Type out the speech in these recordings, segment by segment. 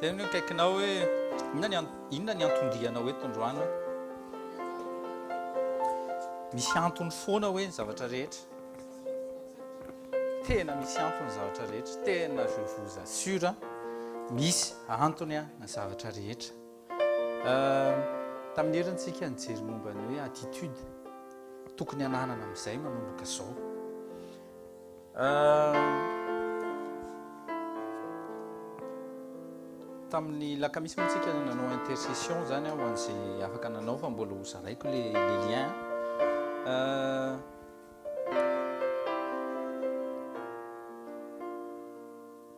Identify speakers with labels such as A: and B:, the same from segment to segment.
A: Tena hoe kaikinao hoe inona ny antondianao hoe tondroano hoe misy antony foana hoe ny zavatra rehetra, tena misy antony ny zavatra rehetra, tena je vous assure misy antony ny zavatra rehetra. Tamin'ny herintsika nijery momba ny hoe attitude tokony hananana amin'izay manomboka izao. Tamin'ny lakamisy moantsika nanao intercession zany ho an'izay afaka nanao fa mbola hozaraiko le lien.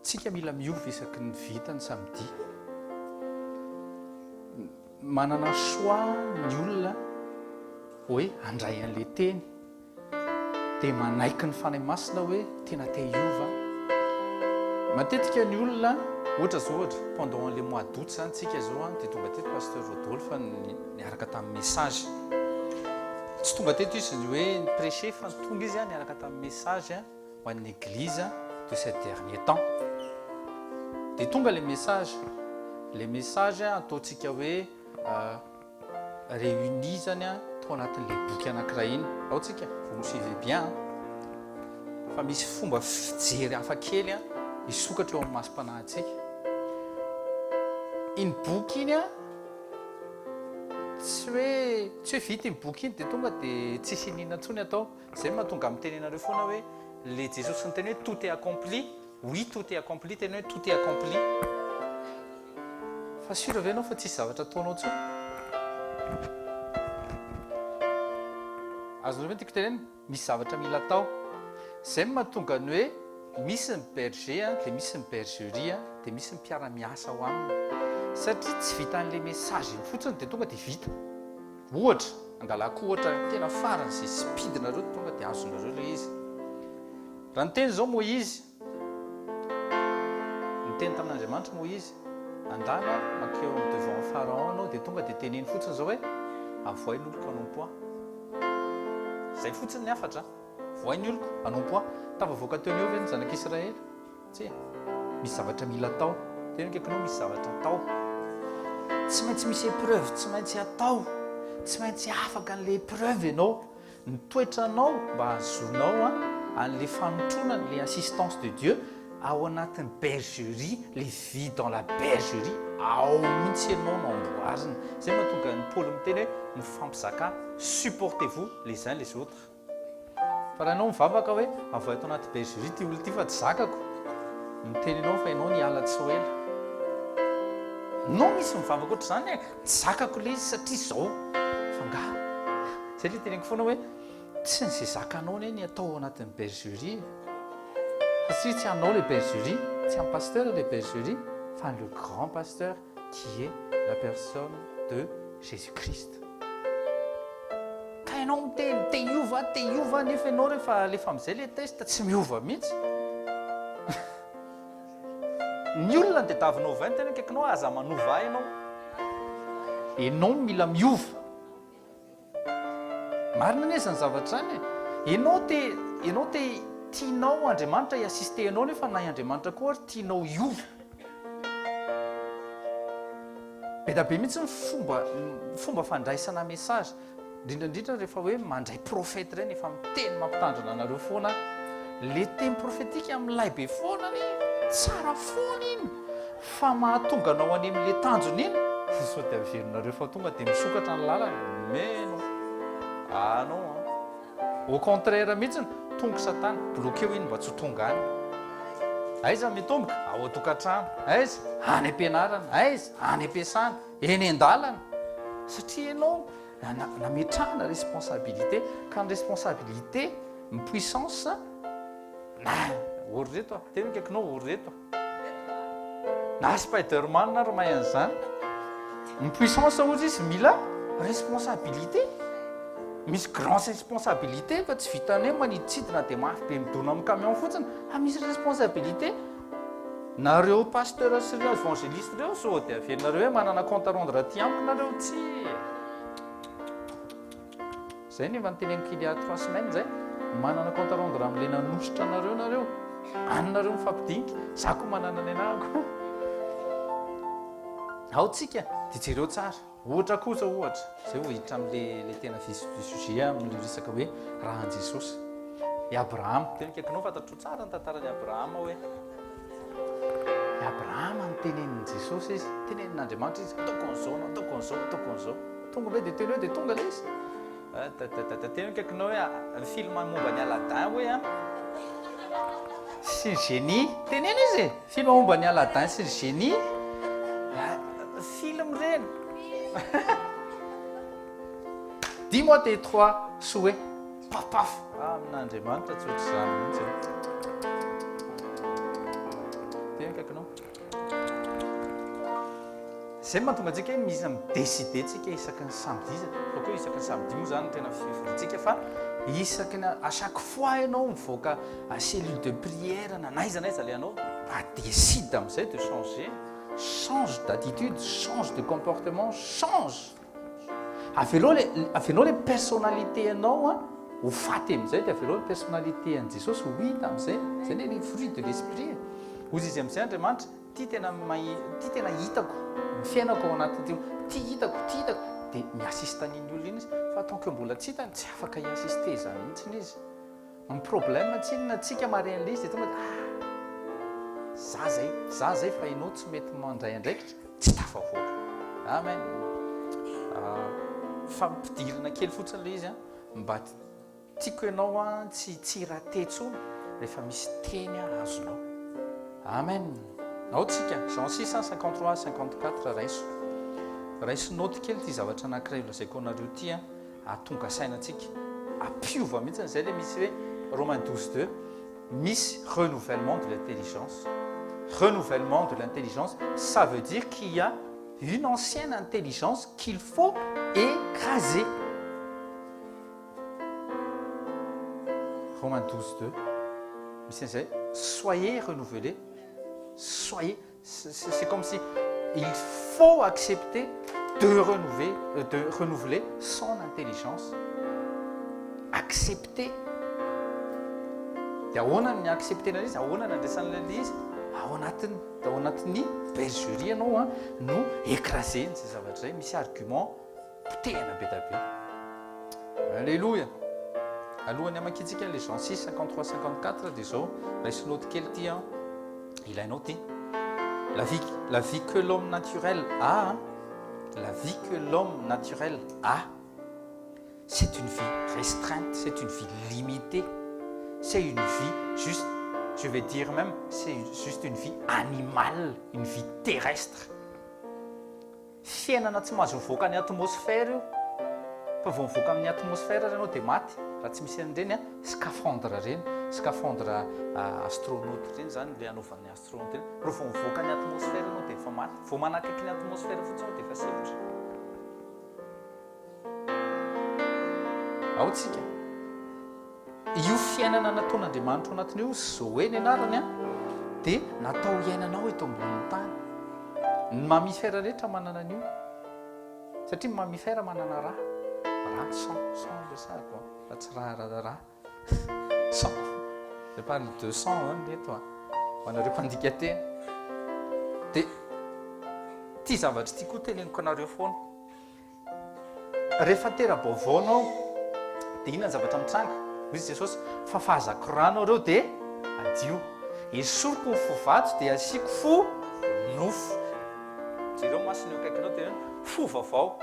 A: Tsika mila miova isaky ny vita ny samedi. Manana choix ny olona hoe handray an'le teny dia manaiky ny fanahy masina hoe tena te hiova. Matetika ny olona ohatra zao ohatra pendant le mois d'août zany tsika zao dia tonga teto pasteur Rodolphe niaraka tamin'ny message. Tsy tonga teto izy hoe prêcher fa tonga izy niaraka tamin'ny message ho an'ny église de ces derniers temps. Dia tonga le message ataontsika hoe réunis zany tao anatin'le boky anankiray iny. Aotsika vous me suivez bien fa misy fomba fijery hafakely isokatra eo amin'ny masom-panahintsika. Iny boky iny tsy hoe vita iny boky iny dia tonga dia tsisy inina intsony atao. Zay mahatonga amin'ny tenenareo foana hoe le Jesosy ny teny hoe tout est accompli. Oui, tout est accompli, teny hoe tout est accompli. Fa sûr ve anao fa tsisy zavatra ataonao intsony? Azonareo tiako teneny misy zavatra mila atao. Zay mahatonga ny hoe misy ny berger dia misy ny bergerie dia misy ny mpiara-miasa ao aminy. Satria tsy vita an'le message iny fotsiny dia tonga dia vita. Ohatra angalako ohatra tena farany izay spidinareo tonga dia azonareo le izy. Raha ny teny zao Moïse, ny teny tamin'Andriamanitra Moïse, andala makeo devant Pharaon anao dia tonga dia teneny fotsiny zao hoe avoay ny oloko anompoa. Zay fotsiny ny afatra, voay ny oloko anompoa. Tafavoaka teo eo ve ny zanak'Israely? Tsy misy zavatra mila atao. Tena kaikinao misy zavatra atao. Tsy maintsy misy épreuve, tsy maintsy atao, tsy maintsy afaka an'le épreuve ianao. Ny toetranao mba azonao an'le fanotronany, le assistance de Dieu ao anatin'ny bergerie, le vie dans la bergerie, ao mihitsy ianao no amboarina. Zay mahatonga ny Paul miteny hoe mifampizaka, supportez-vous les uns les autres. Fa raha ianao mivavaka hoe avy ato anaty bergerie ty olo ty fa tsy zakako, miteninao fa ianao niala tsy ho ela. No misy mivavaka ohatr' zany tsy zakako le izy satria zao fanga. Zay le teneniko foana hoe tsy ny zay zakanao ne ny atao anatin'ny bergerie. Satria tsy anao le bergerie, tsy un pasteur le bergerie, fa le grand pasteur qui est la personne de Jésus-Christ. Ka ianao miteny te hiova nefa ianao rehefa amin'izay le test tsy miova mihitsy. Ny olona dia tavinao vainy tena kaikinao aza manova ianao. Ianao mila miova. Marina an'izany zavatra any. Ianao te tianao Andriamanitra hiassiste anao nefa na Andriamanitra koa ary tianao hiova. Be da be mihitsy ny fomba fandraisana message. Indrindra rehefa hoe mandray profeta ireny efa miteny mampitandrina anareo foana. Le teny profetika amin'ny lay be foana tsara foana iny. Fa mahatonga anao any amin'le tanjony iny. Sao dia averinareo fa tonga dia misokatra ny lalana. Mais non. Ah non. Au contraire mihitsy tonga Satana, bloqueo iny mba tsy ho tonga any. Aiza mitomboka ao an-tokantrano, aiza any am-pianarana, aiza any am-piasana, eny an-dalana. Satria ianao nametrahana responsabilité, ka ny responsabilité ny puissance na ory reto tena kaikinao ory reto na Spiderman na romay an'izany. Ny puissance ohatra izy mila responsabilité. Misy grand responsabilité fa tsy vitany hoe maniditsidina dia mafy be midona amin'ny camion fotsiny. Misy responsabilité. Nareo pasteur sy ireo évangéliste ireo sao dia averinareo hoe manana compte à rendre aty amiko nareo tsy. Zay nefa nyteneniko il y a 3 semaines zay. Manana compte à rendre amin'ilay nanositra nareo. Anareo mifampidinika. Za koa manana ny anako. ao tsika dia jereo tsara ohatra kosa ohatra zay ho hiditra am'le tena sujet am'le resaka hoe raha an jesosy i abrahama tena kaikanao fantatro tsara ny tantarany abrahama hoe i abrahama ny tenenin' jesosy izy tenenin'andriamanitra izy ataoko an'izao no ataoko an'izao ataoko an'izao tonga ve dia teny hoe dia tonga le izy tena kaikanao hoe film momba ny aladin hoe a sy ny génie tenena izy film momba ny aladin sy ny génie film reny 10 mois de 3 souhait paf amin'andriamanitra tsotra zany mihitsy tena kaikanao zay mahatonga antsika hoe misy midécide tsika isaky ny samedi fa koa isaky ny samedi moa zany tena fivorintsika fa isaky ny à chaque fois ianao mivoaka à cellule de prière nanaiza le anao décide am'izay de changer change d'attitude change de comportement change avelao le personnalité anao a ho faty am'izay dia avelao le personnalité an jesosy ho hita am'izay zay ne le fruit de l'esprit ozy izy am'izay andriamanitra ty tena hitako mifiainako ao anaty ty hitako dia miassiste an'iny olona iny izy fa ataoko mbola tsy hitany tsy afaka hiassiste zany mihitsiny izy ny problème tsinona tsika maren'le izy dia tonga za zay fa inao tsy mety mandray andraikitra tsy tafavoaka amen fampidirana kely fotsiny le izy a mba tiako ianao a tsy raha tsony rehefa misy teny azonao amen ao tsika Jean 6:53-54 raiso noty kely ty zavatra anankiray lazaiko anareo ty a atonga sainantsika apiova mihitsy zay le misy hoe Romains 12:2 misy renouvellement de l'intelligence. Renouvellement de l'intelligence, ça veut dire qu'il y a une ancienne intelligence qu'il faut écraser. Romains 12:2, soyez renouvelés, c'est comme si il faut accepter de renouveler son intelligence. Accepter. Dia ahoana ny accepter izy, ahoana ny andraisan'ilay izy, ao anatin'ny bergerie anao no écraser zay zavatra zay, misy argument tena be da be. Alléluia. Alohany amankitsika le Jean 6:53-54 dia zao raisinaoty kely ty ilainao ty. La vie que l'homme naturel a, c'est une vie restreinte, c'est une vie limitée, c'est une vie juste, je vais dire même, c'est juste une vie animale, une vie terrestre. Fiainana tsy mahazo mivoaka amin'ny atmosphère io, fa vao mivoaka amin'ny atmosphère ianao dia maty, raha tsy misy an'ireny scaphandre astronaute reny zany le anaovan'ny astronaute reny, raha vao mivoaka ny atmosphère ianao dia efa maty, vao manakaiky ny atmosphère fotsiny dia efa sempotra. Ao tsika io fiainana nataon'Andriamanitra ao anatiny io zoe ny anarany dia natao iainanao eto ambony tany. Ny mammifère rehetra manana an'io satria ny mammifère manana raha sang resako fa tsy raha sang je parle de sang leto ho anareo mpandika teny dia ty zavatra ty koa teneniko anareo foana rehefa tera-baovaonao dia inona ny zavatra mitranga izy Jesosy fa fahazako rano areo dia adio esoriko ny fovato dia asiako fo nofo jereo masiny eo akaikinao dia fo vaovao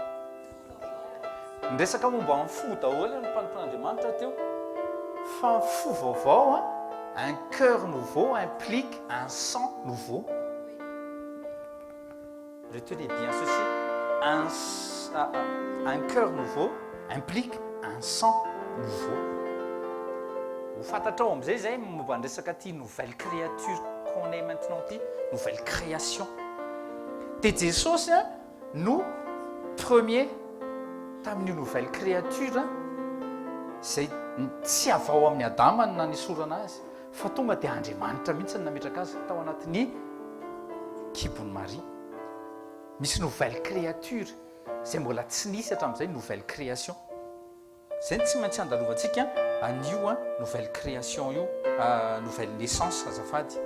A: nyresaka momba amin'ny fo daholo ny mpanompon'Andriamanitra teo fa fo vaovao un cœur nouveau implique un sang nouveau. Retenez bien ceci, un cœur nouveau implique un sang nouveau. Ho fantatrao amin'izay zay momba ny resaka ty nouvelle créature qu'on est maintenant ty nouvelle création. Dia Jesosy no premier tamin'io nouvelle créature zay tsy avao amin'ny Adama no nanisorana azy fa tonga dia Andriamanitra mihitsy ny nametraka azy tao anatin'ny kibon'i Maria. Misy nouvelle créature zay mbola tsy nisy hatramin'izay nouvelle création. Zay tsy maintsy andalovantsika an'io nouvelle création io, nouvelle naissance azafady.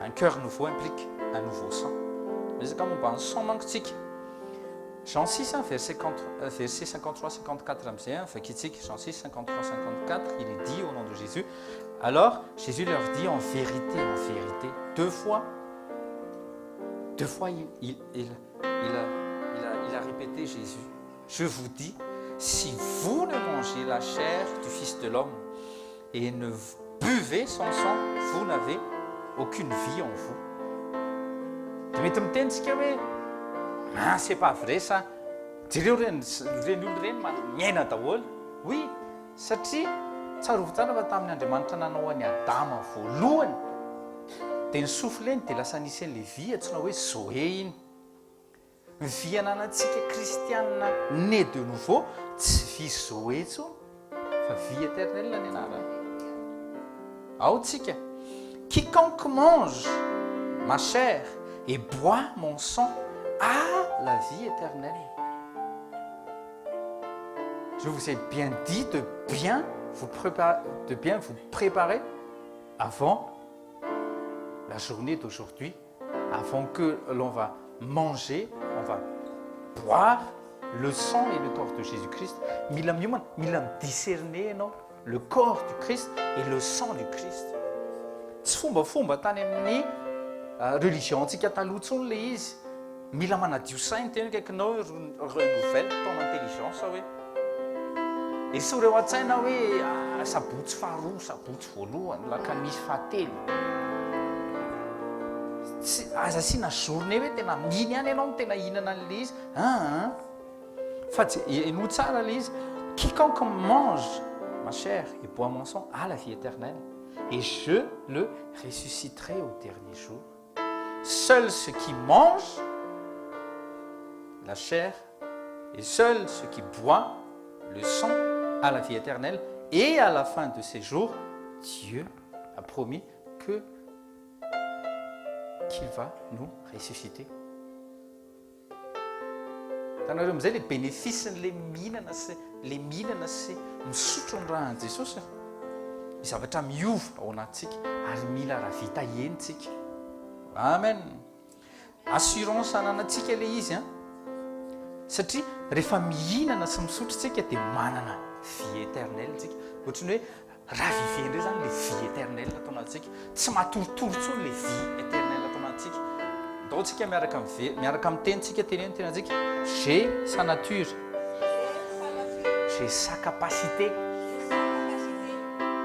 A: Un cœur nouveau implique un nouveau sang. Misaka momba ny sang manko tsika. Jean 6, verset 53-54 amizay, vakiantsika. Jean 6, 53-54, il est dit au nom de Jésus. Alors, Jésus leur dit en vérité, deux fois il a répété Jésus. Je vous dis, si vous ne mangez la chair du Fils de l'homme et ne buvez son sang, vous n'avez aucune vie en vous. Mety mitentsika hoe c'est pas vrai ça. Direo reny olo reny miaina daholo. Oui, satria tsarovy tsara fa tamin'ny Andriamanitra nanao any Adama voalohany dia ny sofileny dia lasa nisen'le vie antsoina hoe Zoé iny. Ny vie ananantsika kristianina né de nouveau tsy vie Zoé intsony fa vie éternelle ny anarany. Ao tsika, quiconque mange ma chair et boit mon sang a la vie éternelle. Je vous ai bien dit de bien vous préparer avant la journée d'aujourd'hui, avant que l'on va manger, on va boire le sang et le corps de Jésus-Christ. Mila discerner le corps du Christ et le sang du Christ. Tsy fomba tany amin'ny religion tsika taloha tsony le izy. Mila manadio sainy teny kaikinao renouvelle ton intelligence hoe esoreo an-tsaina hoe sabotsy faharoa, sabotsy voalohany, lakamisy fahatelo. Aza asiana journée hoe tena miny ihany ianao no tena hihinana an'le izy. Fa eno tsara le izy. Quiconque mange ma chair et boit mon sang a la vie éternelle et je le ressusciterai au dernier jour. Seul ceux qui mangent la chair et seul ceux qui boivent le sang a la vie éternelle et à la fin de ces jours, Dieu a promis qu'il va nous ressusciter. Tanareo amizay le bénéficen'le mihinana sy misotro ny rahan'i Jesosy. Zavatra miova ao anatsika ary mila raha vita henitsika. Amen. Assurance ananatsika le izy satria rehefa mihinana sy misotro tsika dia manana vie éternelle tsika. Ohatrany hoe raha vivendreo zany le vie éternelle atao anatsika. Tsy matoritory tsony le vie éternelle atao anatsika. Ataontsika miaraka amin'ny tenitsika tenantsika. J'ai sa nature. J'ai sa capacité.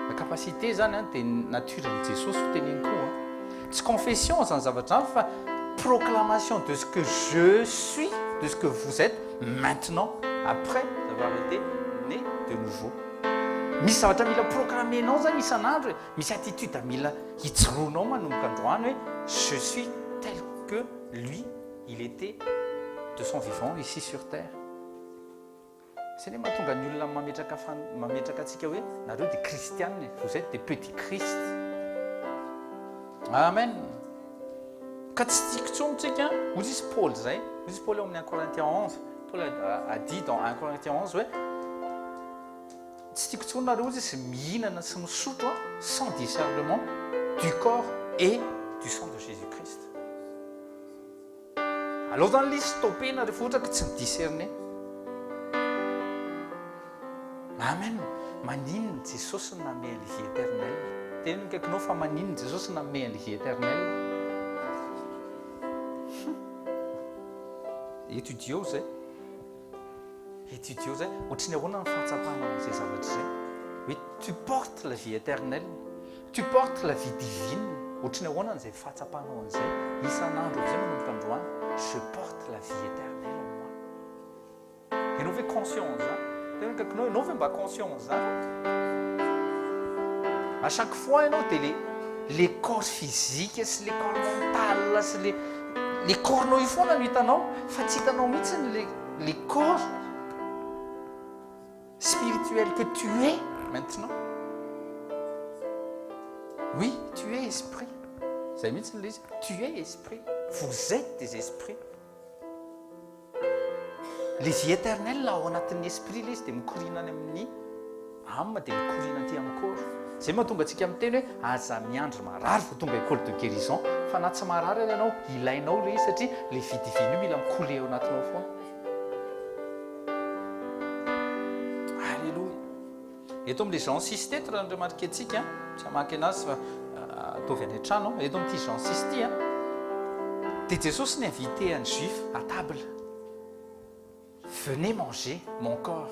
A: La capacité zany dia naturen'i Jesosy teneny koa. Tsy confession zany zavatra zany fa proclamation de ce que je suis, de ce que vous êtes maintenant, après avoir été né de nouveau. Misy zavatra mila proclamenao zany isan'andro, misy attitude mila hijoroanao manomboka androany hoe je suis tel que lui, il était de son vivant ici sur terre. C'est le mahatonga ny olona mametraka atsika hoe nareo dia kristianina, vous êtes des petits Christ. Amen. Ka tsy tiako tsony tsika, ozy izy Paul zay, ozy izy Paul eo amin'ny 1 Corinthiens 11, Paul a dit dans 1 Corinthiens 11 hoe tsy tiako tsony nareo ozy izy mihinana sy misotro sans discernement du corps et du sang de Jésus-Christ. Alors zany le izy stopena rehefa ohatra ka tsy midiscerner. Amen. Maninona Jesosy nameny vie éternelle. Teny kaikinao fa maninona Jesosy nameny vie éternelle. Étudieo zay. Ohatrany ahoana ny fahatsapana amin'izay zavatra zay. Hoe tu portes la vie éternelle. Tu portes la vie divine. Ohatrany ahoana n'izay fahatsapanao an'izay. Isan'andro am'izay manomboka androany. Je porte la vie éternelle en moi. Ianao ve conscience ianao ve mba conscience zany. À chaque fois ianao dia les corps physiques sy les corps mental sy les corps-nao io foana no hitanao fa tsy hitanao mihitsy les corps spirituels que tu es maintenant. Oui, tu es esprit. Zay mihitsy le izy. Tu es esprit. Vous êtes des esprits. Les vies éternelles ao anatin'ny esprit le izy dia mikorina any amin'ny âme dia mikorina aty amin'ny corps. zay mahatonga antsika amin'ny teny hoe aza miandry marary vo tonga école de guérison fa na tsy marary ary ianao ilainao le izy satria le vidiviny io mila mikole eo anatinao foana. Alléluia. Eto amin'le Jean 6 teto raha ndray marika antsika tsy hamaky anazy fa ataovy any an-trano eto amin'ity Jean 6 ty dia Jesosy n'invité un juif à table. Venez manger mon corps,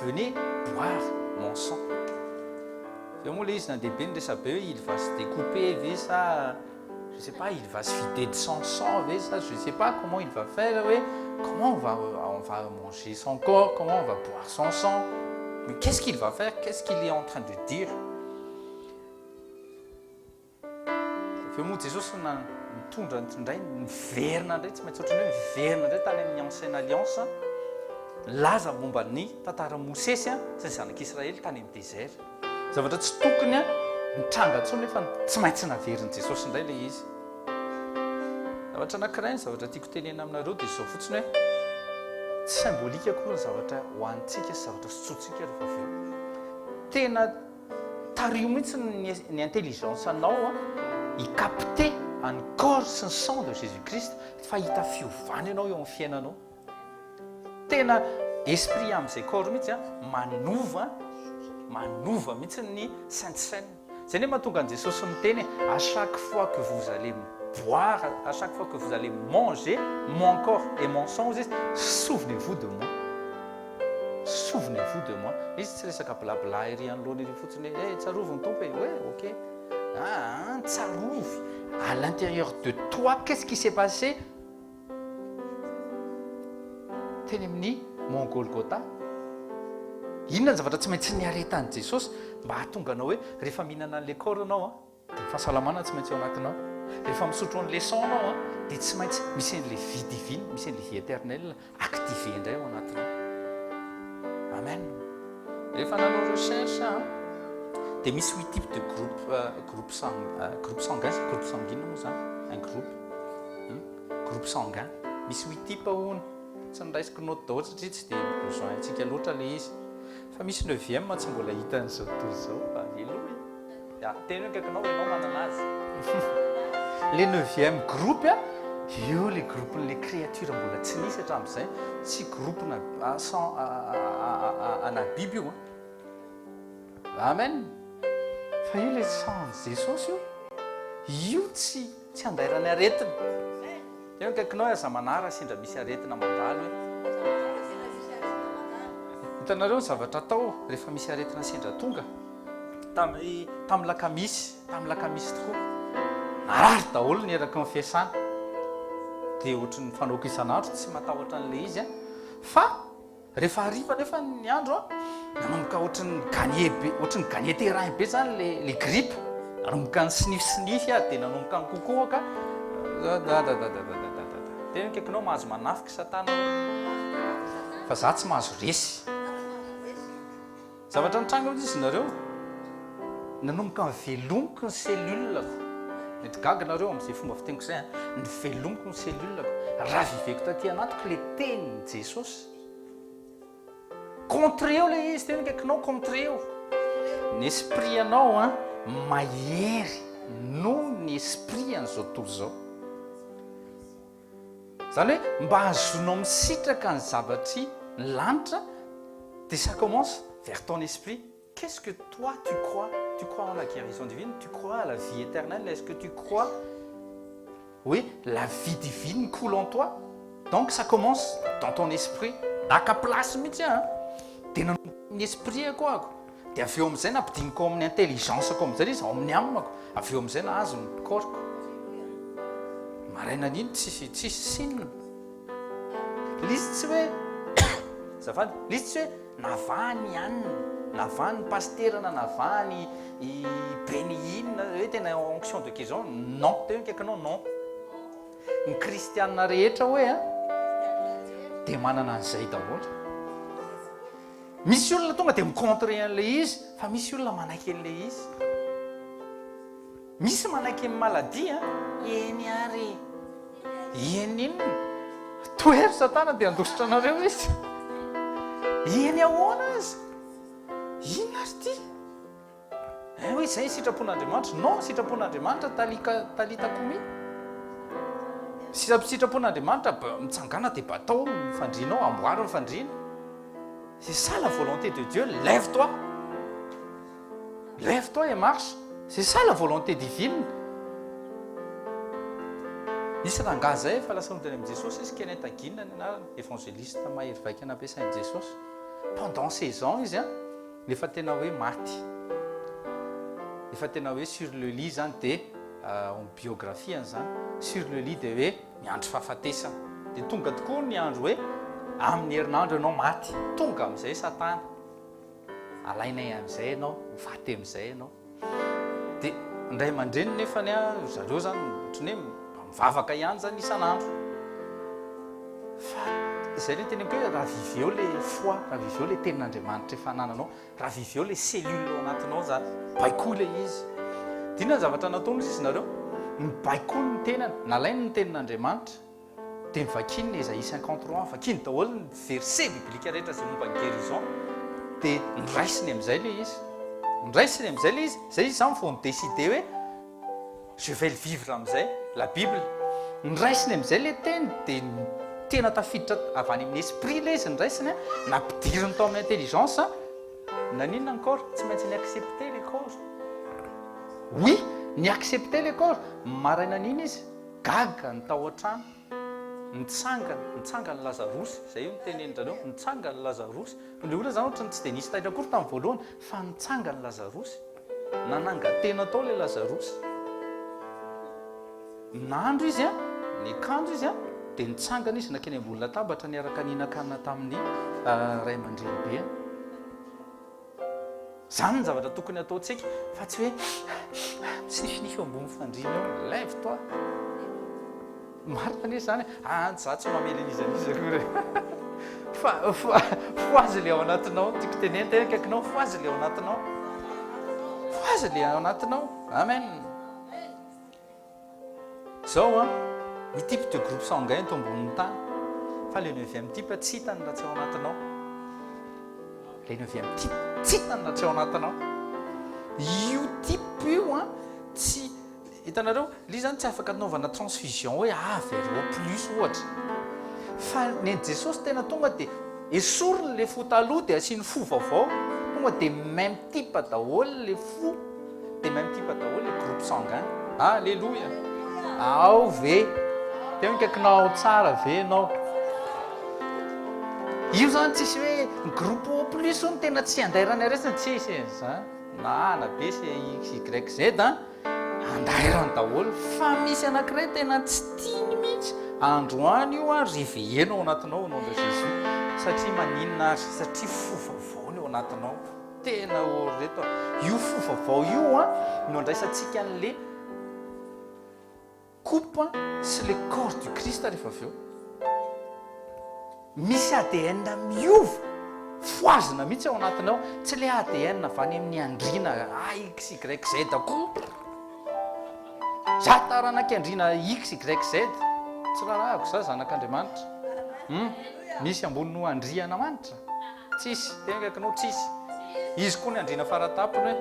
A: venez boire mon sang. Eo moa le izy nandehabe ny resabe hoe il va se découper ve ça, je sais pas, il va se vider de son sang ve ça, je sais pas comment il va faire, oui, comment on va manger son corps, comment on va boire son sang, mais qu'est-ce qu'il va faire, qu'est-ce qu'il est en train de dire. Fa moa Jesosy mitondra ndray miverina ndray tsy maintsy ohatrany hoe miverina ndray tany amin'ny ancienne alliance laza momba ny tantara Mosesy sy ny zanak'Israely tany amin'ny désert. Zavatra tsy tokony mitranga ntsony nefa tsy maintsy naveriny Jesosy indray le izy. Zavatra anankiray ny zavatra tiako tenena aminareo dia zao fotsiny hoe tsy symbolika koa ny zavatra ho antsika sy zavatra sotsika rehefa avy eo. Tena tario mihitsy ny intelligence anao hicapter ny corps sy ny sang de Jésus-Christ fa hita fiovana ianao eo amin'ny fiainanao. Tena esprit amin'izay corps mihitsy manova mihitsy ny sainte seine. Zay ne mahatonga an Jesosy miteny à chaque fois que vous allez boire, à chaque fois que vous allez manger mon corps et mon sang, vous dites souvenez-vous de moi. Souvenez-vous de moi. Izy tsy resaka blabla ery anoloana ery fotsiny hoe tsarovy ny tompo ouais, ok. Tsarovy. À l'intérieur de toi, qu'est-ce qui s'est passé? Teny amin'ny Mont Golgotha. Inona ny zavatra tsy maintsy niaretan'i Jesosy mba hahatonga anao hoe rehefa mihinana an'le corps anao dia fahasalamana tsy maintsy ao anatinao. Rehefa misotro an'le sang anao dia tsy maintsy misy an'le vie divine, misy an'le vie éternelle activé indray ao anatinao. Amen. Rehefa nanao recherche dia misy 8 types de groupe sanguin moa zany, un groupe sanguin. Misy 8 types hono. Tsy niraisiko note daholo satria tsy dia besoin antsika loatra le izy. Fa misy 9e tsy mbola hita an'izao tontolo izao. Aleluia. Teny hoe kaikinao ianao manana azy. Le 9e groupe io le groupen'le créature mbola tsy nisy hatramin'izay, tsy groupe ana biby io. Amen. Fa io le sang Jesosy io tsy andairany aretina. Eo kaikinao aza manara sindra misy aretina mandalo hitanareo ny zavatra atao rehefa misy aretina sendra tonga tamin'ny lakamisy tokoa narary daholo ny eraky ny fiasana dia ohatry ny fanaoko isan'andro tsy matahotra an'le izy fa rehefa hariva nefa ny andro nanomboka ohatry ny gagné terrain be zany le grippe nanomboka ny sinify dia nanomboka ny kokoaka tena kaikinao mahazo manafika satana fa za tsy mahazo resy. Zavatra nitranga izy nareo nanomboka nivelomiko ny cellulako. Mety gaga nareo amin'izay fomba fiteniko izay nivelomiko ny cellulako raha viveko taty anatiko le tenin'i Jesosy. Contreo le izy tena kaikinao contreo. Ny esprit anao mahery noho ny esprit an'izao tontolo izao. Zany hoe mba azonao misitraka ny zavatry ny lanitra dia ça commence vers ton esprit. Qu'est-ce que toi tu crois? Tu crois en la guérison divine? Tu crois à la vie éternelle? Est-ce que tu crois? Oui, la vie divine coule en toi. Donc ça commence dans ton esprit. Naka place mihitsy dia nanomboka esprit koa dia avy eo amin'izay nampidiniko amin'ny intelligenceko amin'izay izy ao amin'ny amako. Avy eo amin'izay nahazo ny corps-ko. Maraina n'iny tsisy sinona. Lizy tsy hoe zafady, lizy tsy hoe navany anina, navany pasteur na navany béniine hoe tena onction de guérison. Non, tena kaikinao non. Ny kristianina rehetra hoe dia manana an'izay daholo. Misy olona tonga dia micontre an'le izy fa misy olona manaiky an'le izy. Misy manaiky amin'ny maladie eny ary eny inona toery satana dia andositra anareo izy. Eny ahoana azy inona ary ty hoe zay sitrapon'andriamanitra non sitrapon'andriamanitra talitakomi sitrapon'andriamanitra mitsangana dia batao mifandrinao amboary mifandrina c'est ça la volonté de Dieu. Lève-toi et marche, c'est ça la volonté divine. Nisy rangahy zay fa lasa nodiny amin'i Jesosy izy Kenneth Hagin ny anarany évangéliste mahery vaika nampiasain'i Jesosy. Pendant 16 ans izy nefa tena hoe maty, efa tena hoe sur le lit zany dia en biographie zany sur le lit dia hoe miandro fahafatesana dia tonga tokoa ny andro hoe amin'ny herinandro ianao maty, tonga amin'izay Satana alainay amin'izay ianao, mifaty amin'izay ianao. Dia indray aman-dreny nefa ny zareo zany ohatran'ny hoe mivavaka ihany zany isan'andro. Fa izay le tena hoe raha viveo le foi, raha viveo le tenin'Andriamanitra efa anananao, raha viveo le cellule ao anatinao zany, baikoly izy. Dina ny zavatra nataony izy nareo, mibaikoly ny tenany, nalainy ny tenin'Andriamanitra dia mivakiny ny Ésaïe 53, vakiny daholo ny verset biblika rehetra izay momba ny guérison dia niraisiny amin'izay le izy. Niraisiny amin'izay le izy, zay izy zany vao nidécider hoe je vais le vivre amin'izay la Bible. Niraisiny amin'izay le teny dia tena tafiditra avy any amin'ny esprit le izy niraisiny, nampidiriny tao amin'ny intelligence, naninona encore tsy maintsy ny accepter les corps. Oui, ny accepter les corps. Maraina an'iny izy gaga ny tao an-trano, nitsangany Lazarosy, zay io nitenenindraneo, nitsangany Lazarosy. Le olona zany ohatrany tsy dia nisy taitra akory tamin'ny voalohany fa nitsangany Lazarosy, nanangatena tao le Lazarosy. Nandro izy ny kanjo izy dia nitsangana izy nakeny ambony latabatra niaraka nihinan-kanina tamin'ny ray aman-drenibe. Zany ny zavatra tokony ataontsika fa tsy hoe misifinify ambony fandriana eo, lève-toi. Marina izy zany za tsy mamely an'izy akory foazy le ao anatinao, tiako teneny tena akaikinao, foazy le ao anatinao, foazy le ao anatinao. Amen. Zao ny type de groupe sanguin to ambonin'ny tany, fa le 9e type tsy hitany raha tsy ao anatinao. Le 9e type tsy hitany raha tsy ao anatinao. Io type io tsy hitanareo, le zany tsy afaka anaovana transfusion hoe vers O plus ohatra. Fa ny Jesosy tena tonga dia esoriny le fo taloha dia asiany fo vaovao, tonga dia même type daholo le fo, dia même type daholo le groupe sanguin. Alléluia. Ao ve tena kaikinao tsara ve ianao. Io zany tsisy hoe groupe O plus no tena tsy andairana resany, tsisy zany na be sy YZ andairany daholo. Fa misy anankiray tena tsy tiany mihitsy androany io réveillena ao anatinao au nom de Jésus, satria maninona azy, satria fo vaovao ao anatinao. Tena reto io fo vaovao io no andraisantsika an'le coupe sy le corps du Christ rehefa avy eo. Misy ADN miova, foazina mihitsy ao anatinao, tsy le ADN avy any amin'ny andrina XYZ koa. Za taranak'andrina XYZ tsy rarahako za zanak'Andriamanitra. Misy ambony no andriana manitra, tsisy tena kaikinao tsisy. Izy koa ny andrina faratapony hoe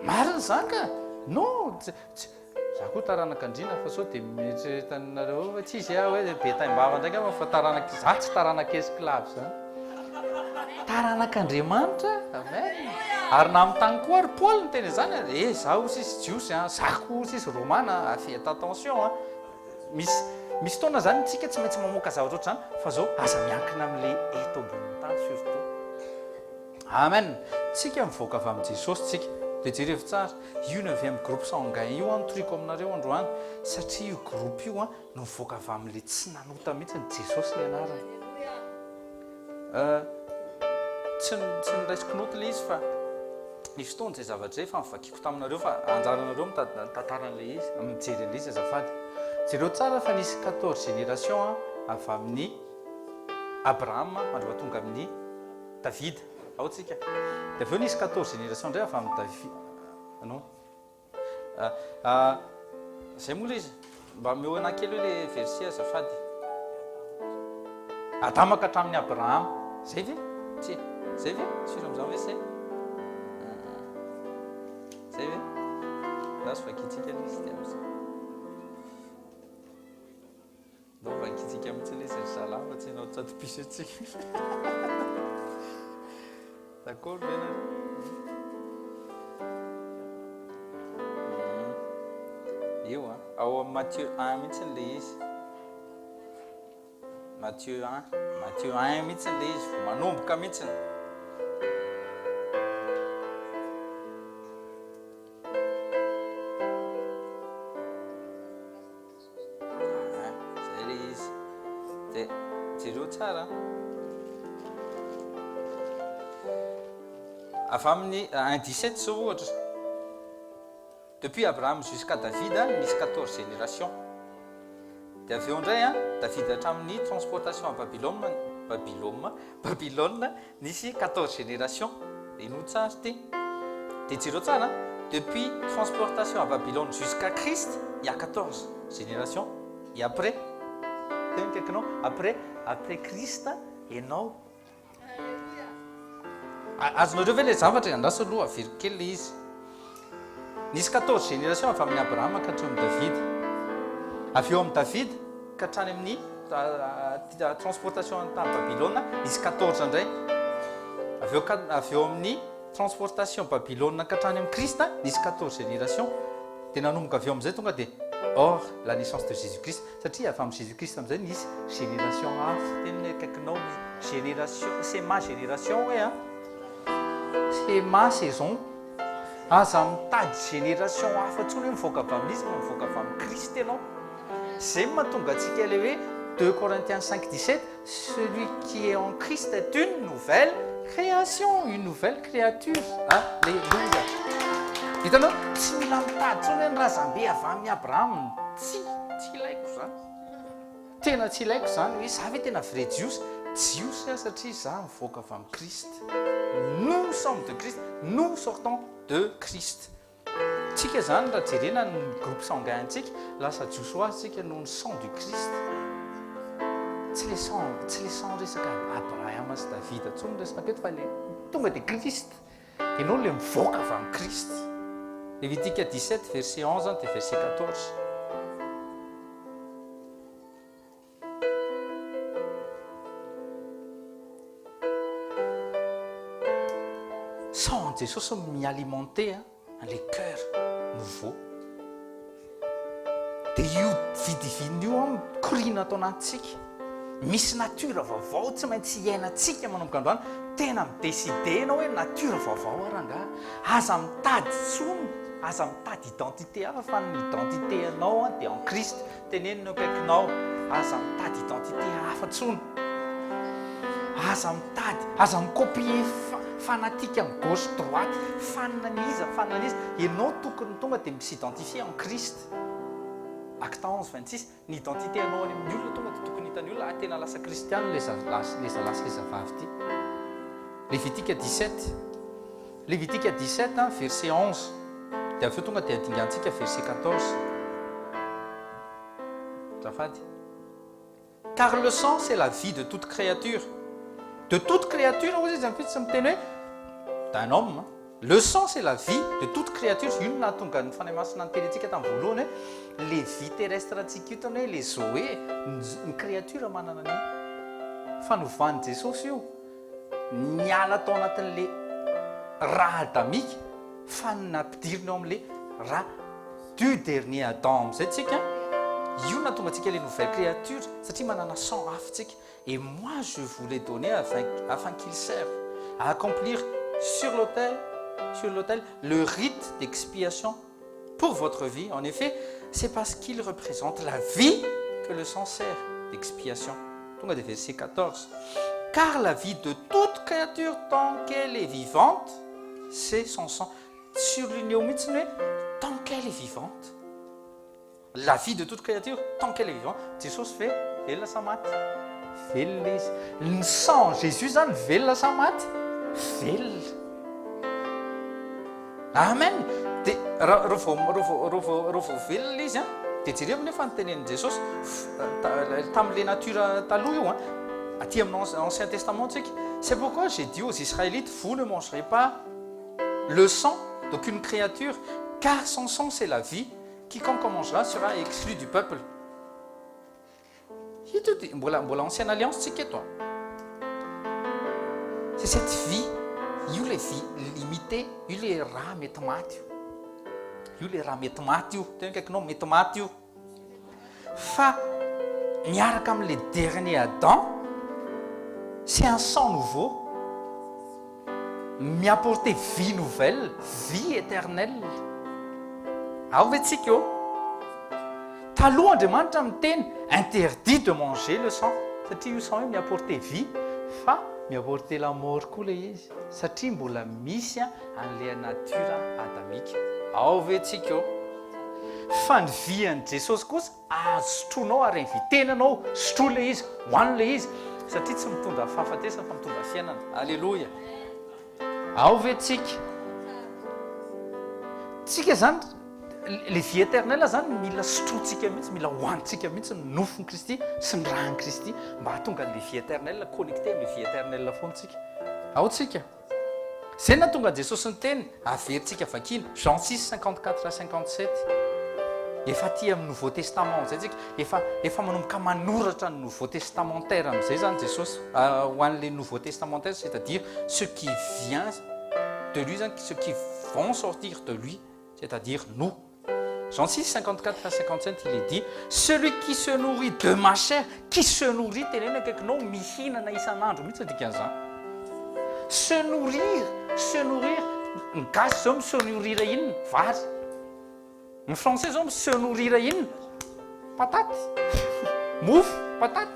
A: marina zaka non za koa taranak'andrina fa sao dia mieritreritanareo fa tsisy hoe be taim-bava ndraika fa za tsy taranak'esclave zany, taranak'Andriamanitra. Amen. Ary na amin'ny tany koa ary Paul ny teny zany za ho sisy jiosy, za koa sisy romana, faites attention. Misy taona zany tsika tsy maintsy mamoaka zavatra ohatr'izany, fa zao aza miankina amin'le eto ambonin'ny tany surtout. Amen. Tsika mivoaka avy amin'ny Jesosy tsika dia jereo tsara io 9e groupe sanguin io notoriko aminareo androany, satria io groupe io no mivoaka avy amin'le tsy nanota mihitsy ny Jesosy le anarany. Tsy niraisiko noty le izy fa nisy fotoana izay zavatra zay fa mivakiko taminareo fa anjaranareo mitantaran'le izy, mijery an'le izy azafady. Jereo tsara fa nisy 14 génération avy amin'ny Abraham mandroa tonga amin'ny David. Ao tsika dia avy eo nisy 14 génération indray avy amin'ny David. Non zay moa le izy mba meo anankely hoe le verset azafady. Adama ka hatramin'ny Abraham, zay ve? Zay ve? Sira amin'izany ve zay? zay hoe lasy vakitsika lisy am'zay no vakitsika mihitsy le zay zalava tsy anao tsatopisy atsika d'accord vena io a ao amin'ny Matthieu 1 mihitsy le izy Matthieu 1 mihitsy le izy vo manomboka mihitsy zay le izy de jereo tsara avy amin'ny 1:17 zao ohatra depuis Abraham jusqu'à David misy 14 génération de avy eo indray David hatramin'ny transportation à Babylone nisy 14 génération de ino tsara ty de jereo tsara depuis transportation à Babylone jusqu'à Christ il y a 14 génération et après quelqu'un après Christ ianao azonareo ve le zavatra andraso aloha avery kely le izy nisy 14 génération avy amin'ny Abraham ka hatreo amin'ny David avy eo amin'ny David ka hatrany amin'ny transportation ta Babylone nisy 14 indray avy eo amin'ny transportation Babylone ka hatrany amin'ny Christ nisy 14 génération de nanomboka avy eo amin'izay tonga de or la naissance de Jésus-Christ satria avy amin'ny Jésus-Christ amin'izay nisy génération hafa tena akaikinao génération c'est ma génération hoe c'est ma saison aza mitady génération hafa ntsony hoe mivoaka avy amin'izy no mivoaka avy amin'ny Kristy ianao zay mahatonga antsika le hoe 2 Corinthiens 5:17 celui qui est en Christ est une nouvelle création, une nouvelle créature. Alléluia. Hitanao tsy mila mitady ntsony hoe razambe avy amin'ny Abraham tsy ilaiko zany tena tsy ilaiko zany hoe za ve tena vrai jios satria za mivoaka avy amin'ny Kristy. Nous sommes de Christ, nous sortons de Christ. Tsika zany raha jerena ny groupe sanguin antsika lasa jios ho azy tsika noho ny sang du Christ. Tsy le sang resaka Abraham sy David ntsony resaka eto fa le tonga de Christ ianao le mivoaka avy amin'ny Christ. Lévitique 17 verset 11 de verset 14. Sang Jesosy mialimenter les cœurs nouveaux. De io vidiviny io mikorina atao anatintsika. Misy nature vaovao tsy maintsy iainantsika manomboka androany. Tena midécide anao hoe nature vaovao aranga. Aza mitady tsony, aza mitady identité hafa fa ny identité anao de en Christ. Tenenina akaikinao, aza mitady identité hafa tsony. Aza mitady, aza mikopie fanatique amin'ny gauche droite, fananiza, ianao tokony tonga de misidentifie en Christ. Acte 11:26 ny identité anao any amin'ny olona tonga de tokony hitany olona tena lasa kristiana le zalasy le zavavy ty. Lévitique 17 verset 11 de avy eo tonga de adingantsika verset 14. Zafady. Car le sang c'est la vie de toute créature. De toute créature, vous êtes en fait d'un homme. Le sang, c'est la vie de toute créature. Une natonga ny fanahy masina ny telentsika tamin'ny voalohany les vies terrestres atsikitany les zoé ny créature manana ny fanovany Jesosy io niala tao anatin'le raha adamika fa nampidiriny ao amin'le raha du dernier Adam am'izay tsika io natonga antsika les nouvelles créatures satria manana sang hafa tsika. Et moi je vous l'ai donné afin qu'il serve à accomplir sur l'autel le rite d'expiation pour votre vie. En effet, c'est parce qu'il représente la vie que le sang sert d'expiation. Donc, verset 14. Car la vie de toute créature tant qu'elle est vivante, c'est son sang. Sur l'union tant qu'elle est vivante. La vie de toute créature tant qu'elle est vivante. Jesus fait elle sa mat. Le sang Jésus zany velona sa maty velona. Amen. De raha vao velona izy de jereo nefa nytenenin Jesosy tamin'le nature taloha io aty amin'ny Ancien Testament tsika. C'est pourquoi j'ai dit aux Israélites, vous ne mangerez pas le sang d'aucune créature, car son sang c'est la vie. Quiconque en mangera sera exclu du peuple. Voilà l'ancienne alliance, c'est que toi. C'est cette vie, il y a vie limitée, il y a rame et tomate. Il y a rame et tomate, tu as quelque nom, et tomate. Fa, comme les derniers Adam, c'est un sang nouveau. Mi apporté vie nouvelle, vie éternelle. Alvetsikyo. Ta loi demande interdit de manger le sang. Satria io sang mi apporté vie, fa mi apporté la mort koa ilay izy. Satria mbola misy an'ilay natura adamika. Alvetsikyo. Fa ny vian'i Jesosy kosa azo sotroinao ary ny vitenanao sotroa ilay izy, hoany ilay izy. Satria tsy mitondra fahafatesana fa mitondra fiainana. Alléluia. Alvetsika. Tsika zany le vie éternelle zany mila sotrotsika mihitsy, mila hoantsika mihitsy ny nofon'i Kristy sy ny rahan'i Kristy mba hahatonga le vie éternelle connecté amin'ny vie éternelle foantsika. Ao tsika. Zay na tonga Jesosy ny teny averintsika vakiny Jean 6 54 à 57. Efa aty amin'ny Nouveau Testament zay tsika efa manomboka manoratra ny Nouveau Testamentaire amin'izay zany Jesosy ho an'le Nouveau Testamentaire, c'est-à-dire ceux qui viennent de lui, ceux qui vont sortir de lui, c'est-à-dire nous. Jean 6, 54 à 57, il est dit, celui qui se nourrit de ma chair, qui se nourrit, se nourrir, ny gasy zao se nourrir inona? Vary. Ny français zao se nourrir inona? Patate. Mofo, patate.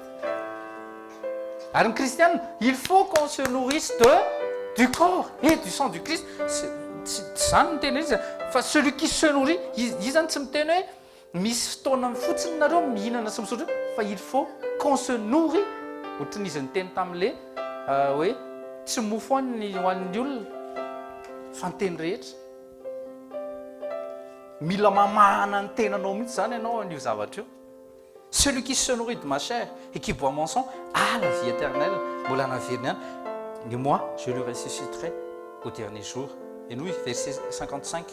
A: Alors, le christian, il faut qu'on se nourrisse du corps et du sang du Christ. Ça, celui qui se nourrit, il faut qu'on se nourrit. Tsy mofo ny hoan'ny olona fa ny teny rehetra. Mila mamahana ny tenanao mihitsy zany ianao an'io zavatra io. Celui qui se nourrit de ma chair et qui boit mon sang a la vie éternelle. Mbola naveriny any. Et moi, je le ressusciterai au dernier jour. Et nous, verset 55.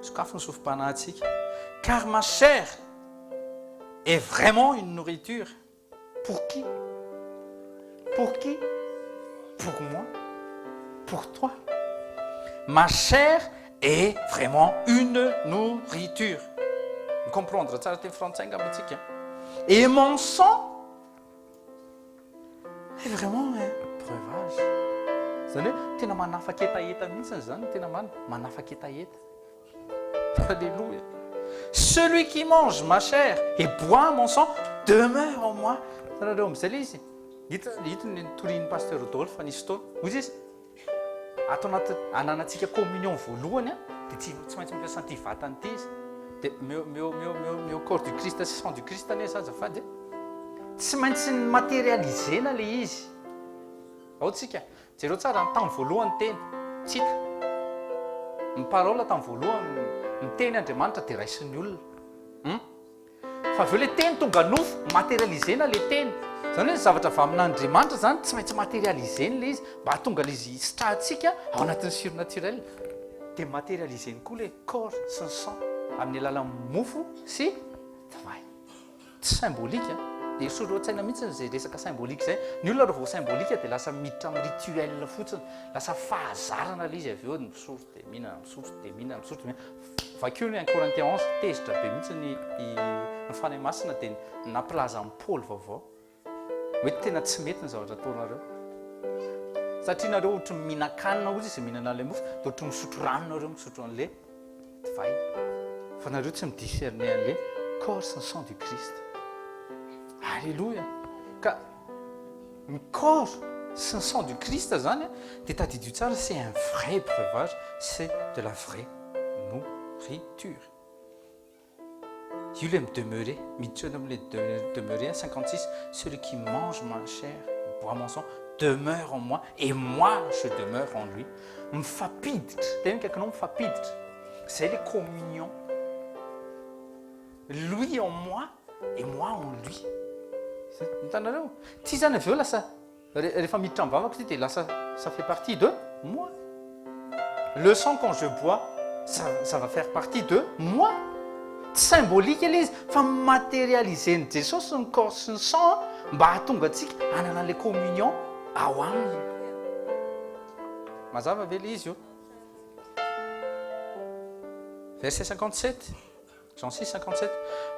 A: Sokafo ny sofim-panahintsika. Car ma chair est vraiment une nourriture. Pour qui? Pour qui? Pour moi, pour toi. Ma chair est vraiment une nourriture. Comprendre, ça c'est français, grammatique. Et mon sang est vraiment un breuvage. Zany hoe tena manafaka etaeta mihitsy zany, tena manafaka etaeta. Alléluia. Celui qui mange ma chair et boit mon sang demeure en moi. Tanareo amin'izay ilay izy. Hitany torian'ny pasteur Rodolphe fa nisy fotoana. Hoy izy, atao ananantsika communion voalohany dia tsy maintsy mampiasa an'ity vatany ity izy. Dia meu corps du Christ sy sang du Christ anie azafady. Tsy maintsy matérialisena ilay izy. Ao tsika, jereo tsara ny tamin'ny voalohany teny, tsy hita. Ny parole tamin'ny voalohany ny teny Andriamanitra dia raisin'ny olona. Fa aveo ilay teny tonga nofo, matérialisena ilay teny. Zany hoe zavatra avy amin'Andriamanitra zany tsy maintsy matérialiseny ilay izy mba hahatonga ilay izy sitrahantsika ao anatin'ny surnaturel. Dia matérialiseny koa ilay corps sy ny sang amin'ny alalan'ny mofo sy divay. Tsy symbolika. Dia soro an-tsaina mihitsy izay resaka symbolika izay. Ny olona rehefa symbolika dia lasa miditra amin'ny rituel fotsiny. Lasa fahazarana ilay izy avy eo misotro dia mihinana, misotro dia mihinana, misotro dia mihinana. Vakeo ny Corinthiens 11 tezitra be mihitsy ny fanahy masina dia nampilaza amin'ny Paul vaovao. Mety tena tsy mety ny zavatra ataonareo. Satria nareo ohatra mihinan-kanina ozy izay mihinana an'ilay mofo, dia ohatra misotro rano nareo misotro an'ilay divay. Fa nareo tsy midiscerner an'ilay corps sy ny sang du Christ. Alléluia. Ka ny corps sy ny sang du Christ zany dia tadidio tsara, c'est un vrai breuvage, c'est de la vraie nourriture. Il aime demeurer, demeurer, 56, celui qui mange ma chair, boit mon sang, demeure en moi, et moi je demeure en lui. Mifapiditra, tena quelque nom mifapiditra. C'est les communions. Lui en moi, et moi en lui. Hitanareo? Ty zany avy eo lasa rehefa miditra amin'ny vavako ty dia lasa ça fait partie de moi. le sang quand je bois, ça va faire partie de moi. Symbolique ilay izy fa matérialiser ny Jesosy ny corps sy ny sang mba hahatonga antsika hanana an'ilay communion ao aminy. Mazava ve ilay izy io? Verset 57, Jean 6, 57.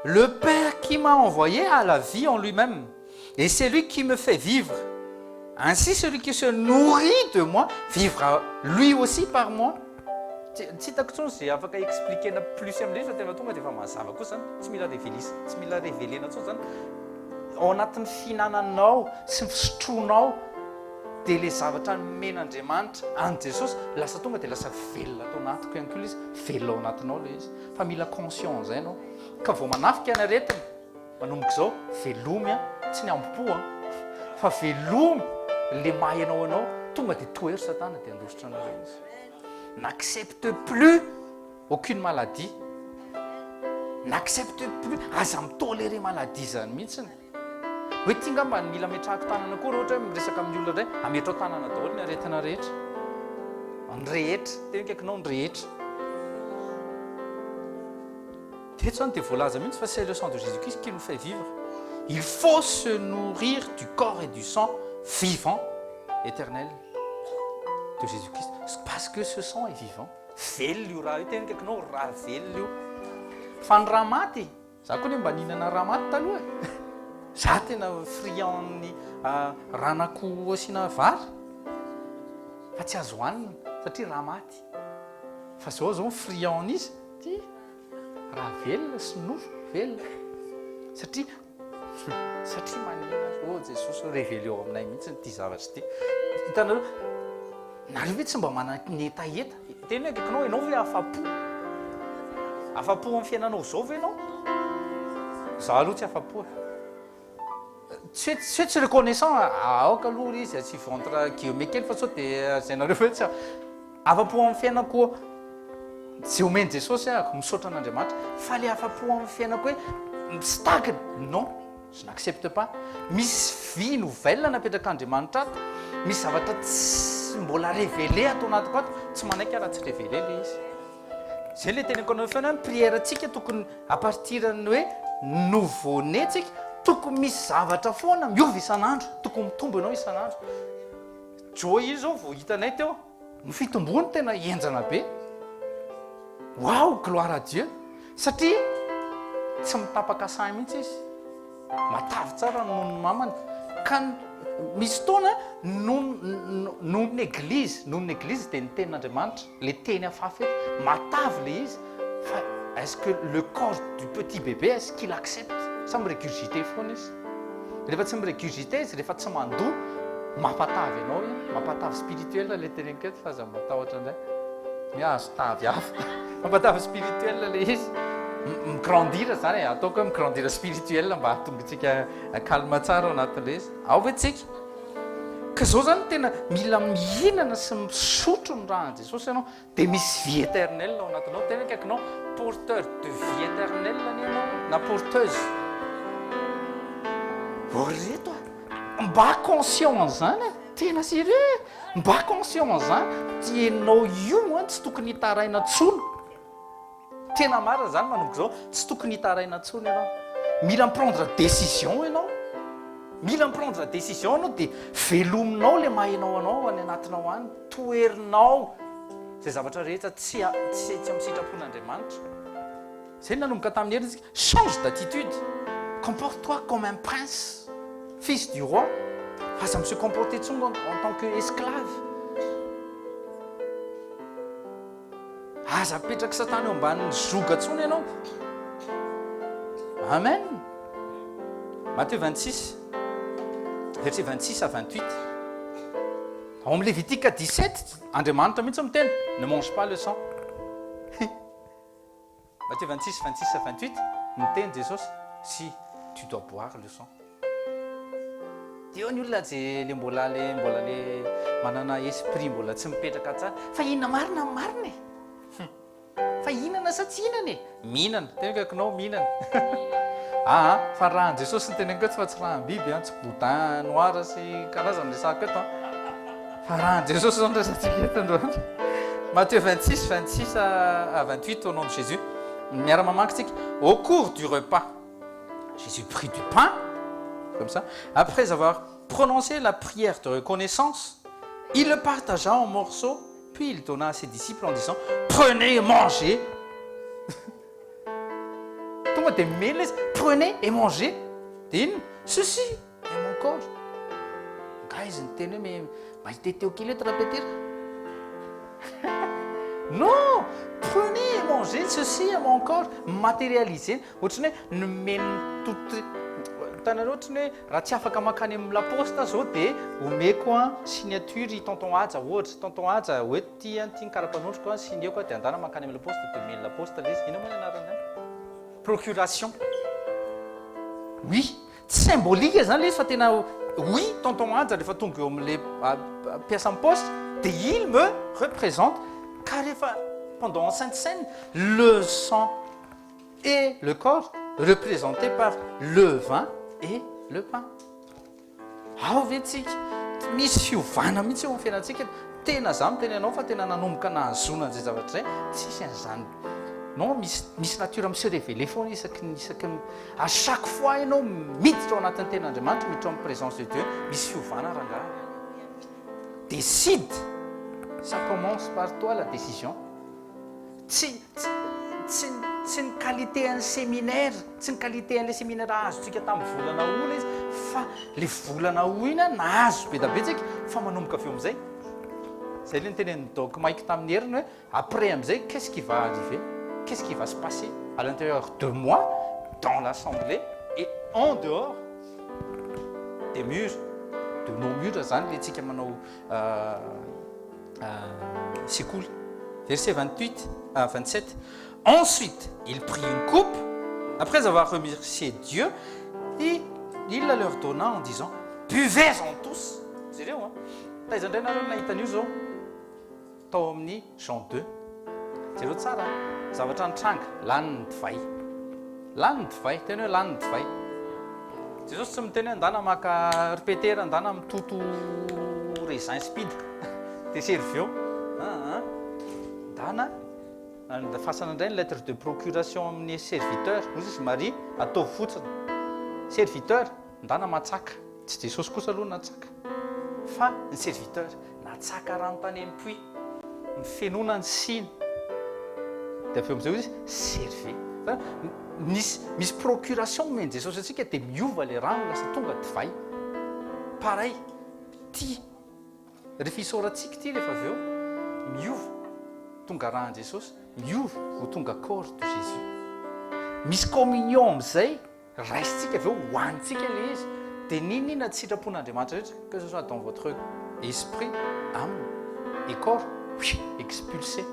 A: Le Père qui m'a envoyé a la vie en lui-même, et c'est lui qui me fait vivre. Ainsi, celui qui se nourrit de moi vivra lui aussi par moi. Tsy hitako tsony zay afaka expliquena plus amin'ilay fa tena tonga dia efa mazava koa zany, tsy mila révélisa, tsy mila révélena tsony zany. Ao anatin'ny fihinananao sy ny fisotroanao dia ilay zavatra nomen'Andriamanitra any Jesosy lasa tonga dia lasa velona atao anatiko ihany koa ilay izy, velona ao anatinao ilay izy. Fa mila conscient zay ianao. Ka vao manafika ny aretina, manomboka izao velomy tsy ny ambo-po fa velomy le mahay anao tonga dia toery Satana dia andositra anareo izy. N'accepte plus aucune maladie, n'accepte plus, aza mitoléré maladie zany mihitsiny. Hoe ty ngamba mila ametrahako tanana koa raha ohatra hoe miresaka amin'ny olona indray, ametrao tanana daholo ny aretina rehetra, ny rehetra, tena kaikinao ny rehetra. Teto zany dia voalaza mihitsy fa c'est le sang de Jésus-Christ qui nous fait vivre. Il faut se nourrir du corps et du sang vivant, éternel de Jésus-Christ, parce que ce sang est vivant. Velona io raha io, tena kaikinao raha velona io. Fa ny raha maty, za koa mba nihinana raha maty taloha za tena friandny ranako asiana vary fa tsy azo hohanina satria raha maty. Fa zao friand izy ty raha velona sy nofo velona satria manina Jesosy révélé ao aminay mihitsy ty zavatra ty. Hitanareo nareo ve tsy mba mananetaeta tena kaikinao ianao ve afa-po amin'ny fiainanao zao ve ianao? Za aloha tsy afa-po. Tsy reconnaissant aoka aloha izy tsy ventre guillaume kely fa sao dia zay nareo hoe tsy afa-po amin'ny fiainako zay omeny Jesosy ako misaotra an'Andriamanitra, fa le afa-po amin'ny fiainako hoe stagne non, je n'accepte pas. Misy vie nouvelle napetraka ato, misy zavatra tsy mbola révélé atao anatiko ato, tsy manaiky raha tsy révélé le izy. Zay le tenako anao fana prière antsika tokony à partir ny hoe nouveau-né tsika tokony misy zavatra foana miova isan'andro, tokony mitombo ianao isan'andro. Jo io zao vao hitanay teo ny fitombony tena enjana be. Wow, gloire à Dieu, satria tsy mitapaka sahy mihitsy izy, matavy tsara noho ny mamany. Ka misy fotoana noho ny église dia ny tenin'Andriamanitra, le teny hafahafa eto matavy le izy. Fa est-ce que le corps du petit bébé est-ce qu'il accepte? Sa mirégurgité foana izy. Rehefa tsy mirégurgité izy, rehefa tsy mandoa, mampatavy ianao io, mampatavy spirituel le teneniko eto fa za matahotra indray miazo tavy hafa mampatavy spirituel le izy. Migrandir zany ataoko hoe migrandir spirituel mba hahatonga tsika calme tsara ao anatin'le izy. Ao ve tsika? Ka zao zany tena mila mihinana sy misotro ny raha Jesosy ianao dia misy vie éternelle ao anatinao. Tena kaikinao porteur de vie éternelle ianao na porteuse. Reto mba conscient zany tena sérieux, mba conscient zany tianao io tsy tokony hitaraina intsony. Tena marina zany manomboka zao tsy tokony hitaraina intsony ianao. Mila miprendre décision ianao, mila miprendre décision ianao dia velominao le mahainao anao any anatinao any, toerinao zay zavatra rehetra tsy amin'ny sitrapon'Andriamanitra. Zay nanomboka tamin'ny herintsika, change d'attitude, comporte-toi comme un prince, fils du roi. Aza me se comporter tsonga en tant qu'esclave. Aza apetraka Satana eo ambanin'ny zoga tsony ianao. Amen. Matthieu 26, verset 26 à 28. Ao amin'ny Lévitique 17, Andriamanitra mihitsy miteny ne mange pas le sang. Matthieu 26, 26 à 28, miteny Jesosy si tu dois boire le sang. Dia eo ny olona zay le mbola le manana esprit mbola tsy mipetraka tsara, fa inona marina marina e, fa inana sa tsy inana e, mihinana tena kaikinao mihinana. Fa raha Jesosy ny teneniko eto fa tsy raha biby tsy boudin noir sy karazany resaka eto fa raha Jesosy zany resantsika eto androany. Matthieu 26, 26 à 28, au nom de Jésus. Au cours du repas, Jésus prit du pain, comme ça. Après avoir prononcé la prière de reconnaissance, il le partagea en morceaux, puis il donna à ses disciples en disant, prenez et mangez. Prenez et mangez. Ceci est mon corps. Guys, mais t'étais au kilo de répéter? Non, prenez et mangez, ceci est mon corps matérialisé. Nous mène toutes. Raha tsy afaka makany amin'ny laposta zao dia omeko signature i tonton Aja ohatra tonton Aja hoe ty karapanondroko signeko dia andana makany amin'ny laposta dia omeny laposta lay izy ina moa ny anarany procuration. Oui, symbolique zany lay fa tena oui tonton Aja rehefa tonga eo amin'ilay pièce en poste dia il me représente car rehefa pendant en Sainte Seine le sang et le corps représentés par le vin et le pain. Ao ve tsika misy fiovana mihitsy eo amin'ny fiainantsika tena zany tena ianao fa tena nanomboka nahazona an'izay zavatra zay tsisy an'izany non misy nature mi se révéler foana isaky à chaque fois ianao miditra ao anatin'ny ten'Andriamanitra miditra amin'ny présence de Dieu misy fiovana rangaha. Décide, ça commence par toi la décision. Tsy ny qualité an'ny séminaire, tsy ny qualité an'ilay séminaire azotsika tamin'ny volana ola izy fa le volana o iny nahazo be da betsika fa manomboka avy eo amin'izay. Zay le nytenen'ny Doc Mike tamin'ny heriny hoe après amin'izay qu'est-ce qui va arriver, qu'est-ce qui va se passer à l'intérieur de moi, dans l'assemblée et en dehors des murs, de nos murs zany le tsika manao secoule. Verset 28 à 27. Ensuite, il prit une coupe, après avoir remercié Dieu, et il la leur donna en disant, buvez-en tous. Sérieux, hein? Taizandray nareo nahita an'io zao tao amin'ny Jean 2. Jereo tsara, zavatra nitranga, lany ny divay. Lany ny divay, tena hoe lany ny divay. Jesosy tsy miteny hoe andana maka ripetera, andana mitoto raisin speed. Dia servio. Andana fasana indray ny lettre de procuration amin'ny serviteur ozy izy Marie ataovy fotsiny serviteur ndana matsaka tsy Jesosy kosa aloha natsaka fa ny serviteur natsaka ranontany amin'ny puits ny fenonany siny dia avy eo amin'izay izy serve fa misy procuration omeny Jesosy atsika dia miova le rano lasa tonga divay pareil ty rehefa isaorantsika ty rehefa avy eo miova tonga rahan'i Jesosy miova ho tonga corps de Jésus. Misy communion amin'izay raisitsika avy eo hohanitsika le izy dia ninona tsy sitrapon'Andriamanitra rehetra que ce soit dans votre esprit, âme et corps expulsé.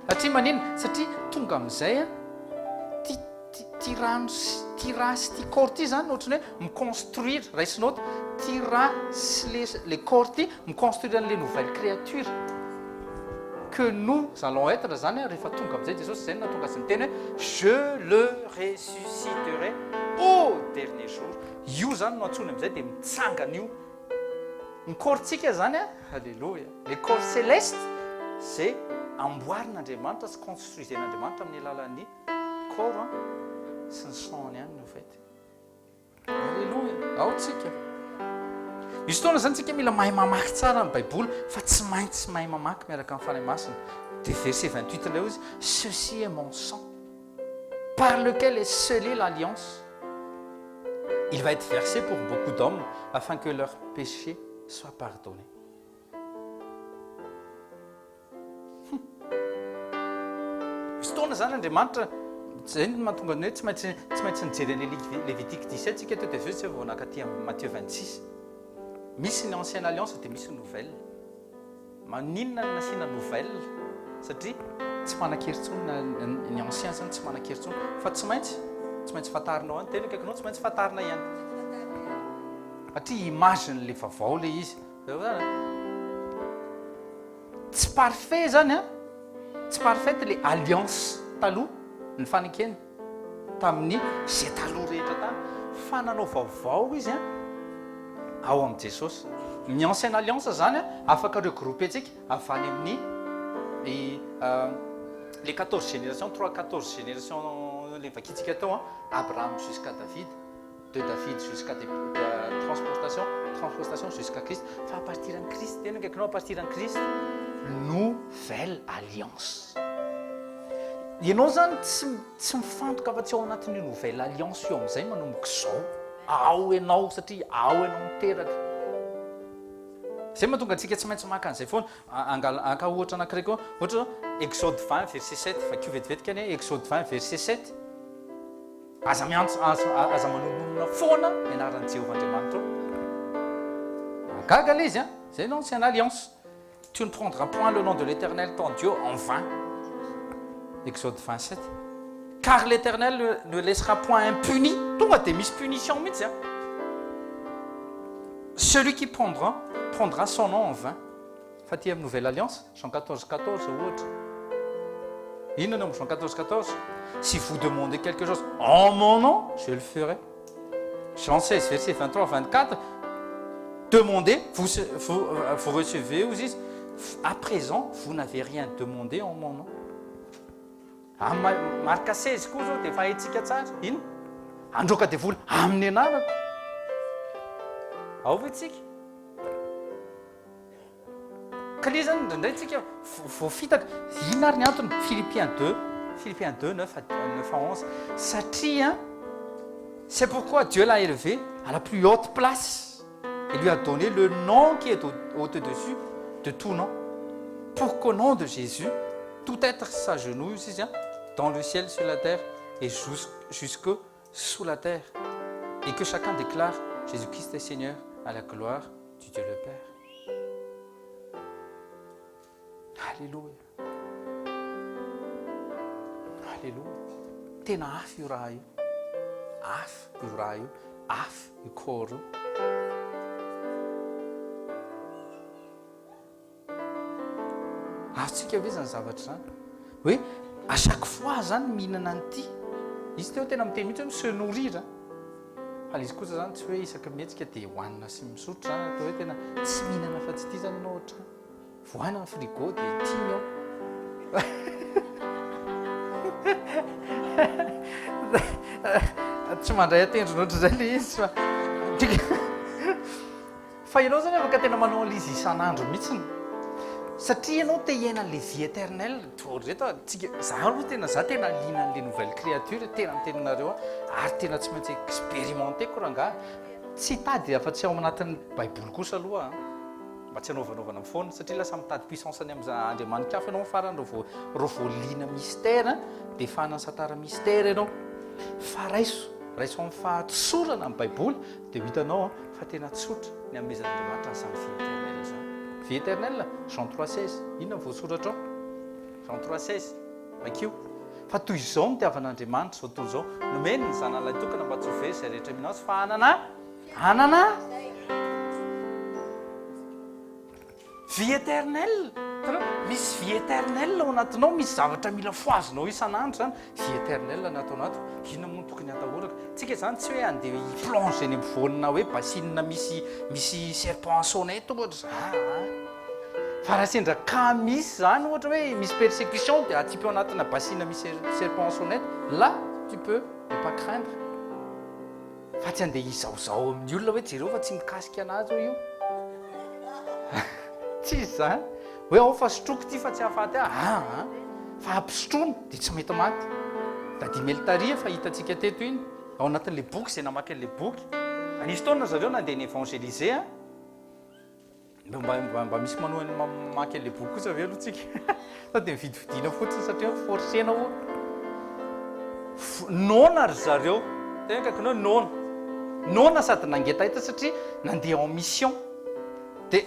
A: Satria manina satria tonga amin'izay ty rano ty raha sy ty corps ty zany ohatrany hoe miconstruire raisinao ty raha sy le corps ty miconstruire an'le nouvelle créature que nous allons être zany rehefa tonga amin'izay Jesosy zay natonga azy miteny hoe je le ressusciterai au dernier jour. Io zany no antsony amin'izay dia mitsangana io ny corpsika zany alléluia le corps céleste c'est amboarin'Andriamanitra sy construisen'Andriamanitra amin'ny alalan'ny corps sy ny sang-ny ihany no fety. Alléluia ao tsika misy fotoana zany tsika mila mahay mamaky tsara ny baiboly fa tsy maintsy mahay mamaky miaraka amin'ny fanahy masina. Dia verset 28 là izy ceci est mon sang par lequel est scellée l'alliance. Il va être versé pour beaucoup d'hommes afin que leurs péchés soient pardonnés. Misy fotoana zany Andriamanitra zay no mahatonga ny hoe tsy maintsy nijery ny Lévitique 17 tsika teo dia avy eo tsy vao nakaty amin'ny Matthieu 26. Misy ny ancienne alliance dia misy nouvelle. Maninona ny nasiana nouvelle satria tsy manan-keritsony ny ancien zany tsy manan-keritsony fa tsy maintsy fantarinao any tena kaikinao tsy maintsy fantarina ihany satria image n'le vaovao le izy tsy parfait zany tsy parfaite le alliance taloha ny fanekeny tamin'ny zay taloha rehetra tany fa nanao vaovao izy ao amin'i Jesosy. Ny ancienne alliance zany afaka regrouper antsika avy any amin'ny les 14 générations, 14 générations, les vakitsika tao, Abraham jusqu'à David, de David jusqu'à transportation jusqu'à Christ. Fa à partir en Christ, à partir en Christ, nouvelle alliance. Ianao zany tsy mifantoka afa-tsy ao anatin'ny nouvelle alliance io amin'izay manomboka izao. Ao ianao satria ao ianao miteraka. Zay mahatonga antsika tsy maintsy maka an'izay foana. Aka ohatra anankiray koa, ohatra Exode 20 verset 7, vakio vetivetika ny Exode 20 verset 7. Aza manonomona foana ianaran'i Jéhovah-Andriamanitra. Gaga l'izy, c'est l'ancienne alliance. Tu ne prendras point le nom de l'Éternel ton Dieu en vain. Exode 27. Car l'Éternel ne laissera point impuni. Tonga dia misy punition mihitsy. Celui qui prendra son nom en vain. Faty amin'ny nouvelle alliance, Jean 14, 14 ohatra. Inona no Jean 14, 14. Si vous demandez quelque chose en mon nom, je le ferai. Jean 16, verset 23, 24. Demandez, vous recevez, vous dites, à présent, vous n'avez rien demandé en mon nom. Marka 16 koa zao dia efa haitsika tsara. Ino? Androaka dia vola amin'ny anarako. Ao ve tsika? Ka le zany indraindray tsika voafitaka. Inona ary ny antony? Philippiens 2, 9 à 11. Satria, c'est pourquoi Dieu l'a élevé à la plus haute place et lui a donné le nom qui est au-dessus de tout nom. Pour qu'au nom de Jésus, tout être s'agenouille dans le ciel, sur la terre et jusque sous la terre. Et que chacun déclare Jésus-Christ est Seigneur à la gloire du Dieu le Père. Alléluia. Alléluia. Tena afy io raha io. Afy io raha io. Afy io corps io. Azotsika ve zany zavatra zany? Hoe à chaque fois zany mihinana an'ity. Izy teo tena miteny mihitsy hoe se nourrir. Fa izy kosa zany tsy hoe isaka mihetsika dia hohanina sy misotro zany. Atao hoe tena tsy mihinana fa tsy ity zany ianao ohatra. Voana ny frigo dia tiany ao. Tsy mandray atendrony ohatr'izay le izy fa ianao zany afaka tena manao an'izy isan'andro mihitsiny. Satria ianao te hiaina le vie éternelle. Reto za tena liana an'le nouvelle créature tena miteninareo ary tena tsy maintsy expérimenté koa rangahy. Tsy hitady afa-tsy ao anatin'ny baiboly kosa aloha mba tsy hanaovanavana amin'ny foana satria lasa mitady puissance-any amin'Andriamanitra hafa ianao farany reo voaliana mystère dia fanasatara mystère ianao. Fa raiso amin'ny fahatsorana amin'ny baiboly dia hitanao fa tena tsotra ny amezan'Andriamanitra azany vie éternelle zao. Vie éternelle, Jean 3,16. Inona voasoratra ao? Jean 3,16. Makio. Fa toy izao ny tiavan'Andriamanitra zao toy izao. Nomeny ny zanan'ilay tokana mba tsy ho very izay rehetra minazy fa hanana vie éternelle. Misy vie éternelle ao anatinao, misy zavatra mila foazonao isan'andro zany. Vie éternelle anato anato. Inona moa tokony atahoraka? Tsika zany tsy hoe andeha hiplonge eny ampovoanina hoe basinina misy serpent à sonnette ohatra. Fa raha sendra ka misy zany ohatra hoe misy persécution dia tu peux anatina basinina misy serpent à sonnette, là tu peux ne pas craindre. Fa tsy andeha izaozao amin'ny olona hoe jereo fa tsy mikasika anazy io. Tsisy zany. Hoe ao fa sotroako ty fa tsy hahafaty fa ampisotroana dia tsy mety maty. Da dimely fa hitantsika teto iny ao anatin'le boky izay namaky an'le boky. Anisy taona zareo nandeha ny évangéliser mba misy manohany mamaky an'le boky kosa ve aloha tsika. Sa dia mividividina fotsiny satria forcena ho nona ry zareo. Tena kakinao nona sady nangetahita satria nandeha en mission. Dia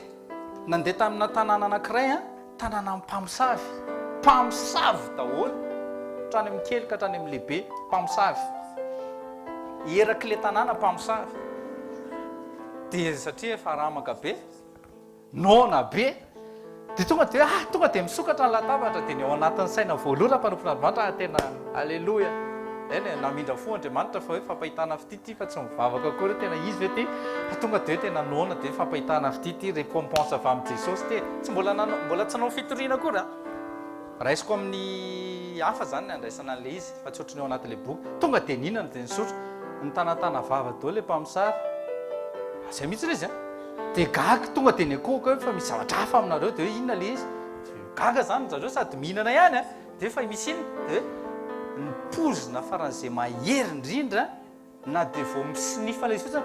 A: nandeha tamina tanàna anankiray tanàna mpamosavy daholo hatrany amin'ny kely ka hatrany amin'ny lehibe mpamosavy eraky le tanàna mpamosavy dia satria efa ramaka be nona be dia tonga dia misokatra ny latabatra dia ny ao anatin'ny saina voalohany mpanompon'Andriamanitra tena alleluia eny namindra fo Andriamanitra fa hoe fampahitana fitity fa tsy mivavaka akory tena izy ve ty fa tonga dia tena nona dia fampahitana fitity récompense avy amin'ny Jesosy ty tsy mbola tsy nanao fitoriana akory raisiko amin'ny hafa zany andraisana an'le izy fa tsy ohatrany eo anatin'le boky tonga de ninana de nisotro ny tanatana vava dao le mpamosary zay mihitsy le izy a de gaga tonga de ny akoko hoe fa misy zavatra hafa aminareo de hoe inona le izy gaga zany zareo sady mihinana ihany a de fa misy inona de nipozina faran'izay mahery indrindra na de vao misinifa le izy fotsiny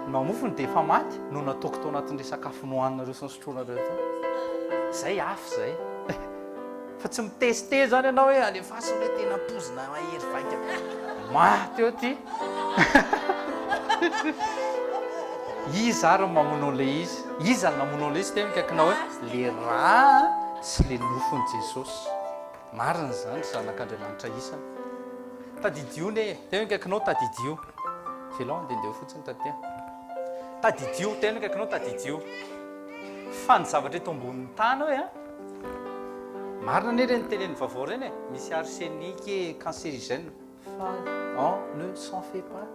A: mamofony de efa maty no nataoko tao anatin'le sakafo nohaninareo sy nysotroanareo ta zay afy zay fa tsy miteste zany ianao hoe alefasy hoe tena pozina mahery vaika maty eo ty izy ary mamonao le izy ary namonao le izy te mikaikinao hoe le raha sy le nofony Jesosy marina zany zanak'Andriamanitra isany tadidione te mikaikinao tadidio velao andendeo fotsiny tatia tadidio te mikaikinao tadidio fa ny zavatra eto ambonin'ny tany hoe a marina ne reny teneny vaovao reny e misy arsenique et cancérigène fa ne s'en fait pas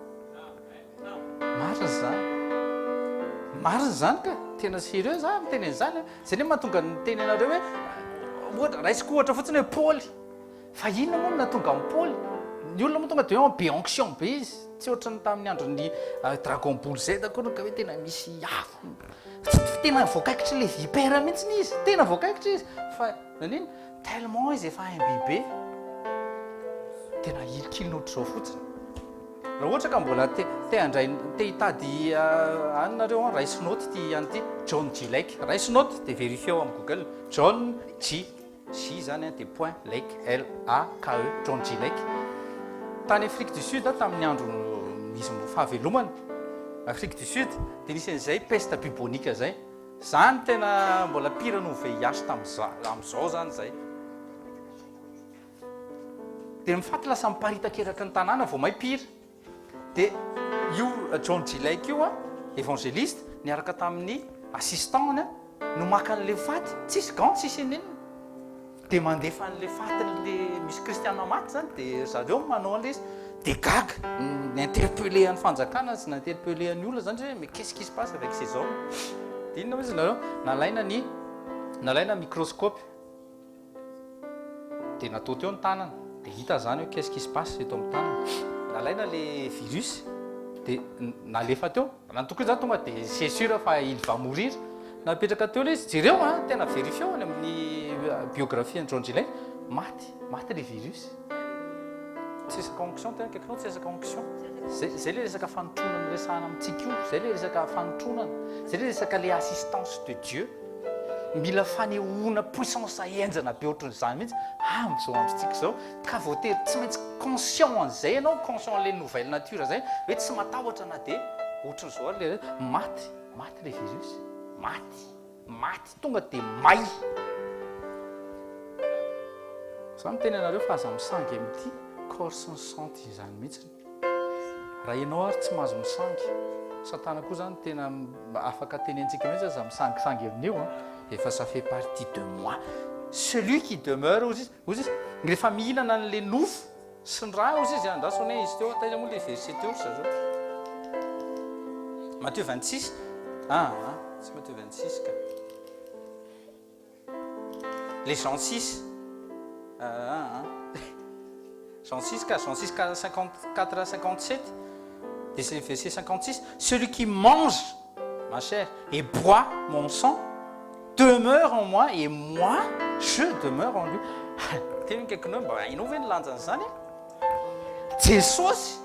A: marina zany ka tena sérieux za miteneny zany zay ne mahatonga nyteny anareo hoe ohatra raisiko ohatra fotsiny hoe Paul fa inona moa natonga amin'ny Paul ny olona moa tonga de hoe be onction be izy tsy ohatrany tamin'ny andron'ny Dragon Ball Z akory ka hoe tena misy afo tena voakaikitra le vipère mihitsy ny izy tena voakaikitra izy fa naniny tellement izy efa imbibé tena ilikilina ohatr'izao fotsiny raha ohatra ka mbola te andray te hitady anareo raisinoty ty an'ity John G. Lake raisinoty de vérifieo amin'ny Google John G. zany de point Lake L-A-K-E John G. Lake tany Afrique du Sud tamin'ny andro izy fahavelomana Afrique du Sud de nisy an'izay peste bubonique zay zany tena mbola pire no VIH am'izao zany zay de mifaty lasa miparitaka ny tanàna vao may pire de io John G. Lake io a évangéliste niaraka tamin'ny assistantny no maka an'le faty tsisy gant tsisy inina de mandefa an'le fatyn'le misy kristiana maty zany de zareo manao an'le izy de gaga ninterpellé an'ny fanjakana sy ninterpellé an'ny olona zany hoe mais qu'est-ce qui se passe avec ces hommes de inona izy nareo nalaina microscope de natao teo ny tanana de hita zany hoe qu'est-ce qui se passe eto amin'ny tanana nalaina le virus de nalefa teo nantoko zany tonga de c'est sûr fa il va mourir napetraka teo le izy jereo a tena vérifieo any amin'ny biographie ny John G. Lake maty le virus tsy resaka onction tena kaikinao tsy resaka onction zay le resaka fanotronana resahana amintsika io zay le resaka fanotronana zay le resaka le assistance de Dieu mila fanehoana puissance enjana be ohatran'izany mihitsy am'izao androtsika zao ka voatery tsy maintsy conscient an'izay ianao conscient le nouvelle nature zay hoe tsy matahotra na de ohatran'izao le maty le virus maty tonga de may zany teny anareo fa aza misangy amin'ity corps sy ny santy zany mihitsy raha ianao ary tsy mahazo misangy satana koa zany tena afaka tenentsika mihitsy aza misangisangy amin'io efa ça fait partie de moi celui qui demeure ozy izy rehefa mihinana an'le nofo sy ny raha ozy izy andrasone izy teo taiza moa le verset teo zareo Matthieu 26 c'est Matthieu 26 ka les Jean 6 Jean 6 54 à 57 et c'est verset 56 celui qui mange ma chair et boit mon sang demeure en moi et moi je demeure en lui teny kaikinao mba hainao ve ny lanjany zany Jesosy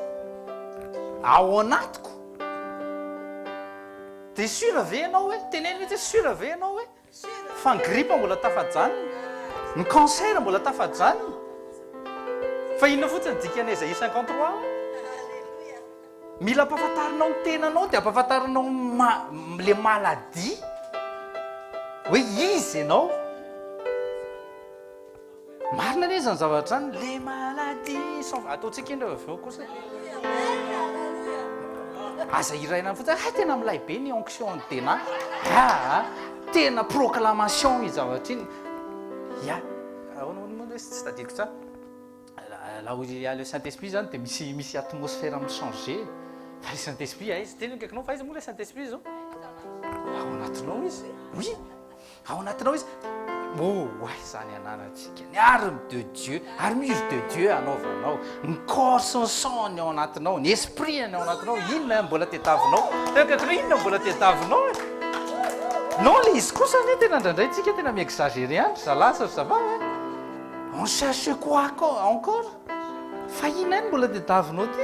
A: ao anatiko de sura ve ianao hoe teneny mihitsy sura ve ianao hoe fa ny grippe mbola tafajanony ny cancer mbola tafajanony fa inona fotsiny dikany Esaïe 53 mila ampafantarinao ny tenanao de ampafantarinao le maladie hoe izy ianao marina ne zany zavatra zany le maladie ataontsika indreo aveo kosa aza iraina fotsiny tena milay be ny onction ny tena tena proclamation izy zavatra iny ahoana tsy tadidiko tsara là où il y a le Saint-Esprit zany de misy atmosphère changer fa le Saint-Esprit izy teny kaikinao fa izy moa le Saint-Esprit zao ao anatinao izy oui ao anatinao izy Zany ananantsika ny arme de Dieu, armure de Dieu anaovanao, ny corps sy ny sang ny ao anatinao, ny esprit ny ao anatinao, inona mbola tetavinao, tekatra inona mbola tetavinao non le izy kosa ne tena ndraindrayntsika tena miexagéré andry zalasa ça va on cherche quoi encore fa ina any mbola tetavinao ty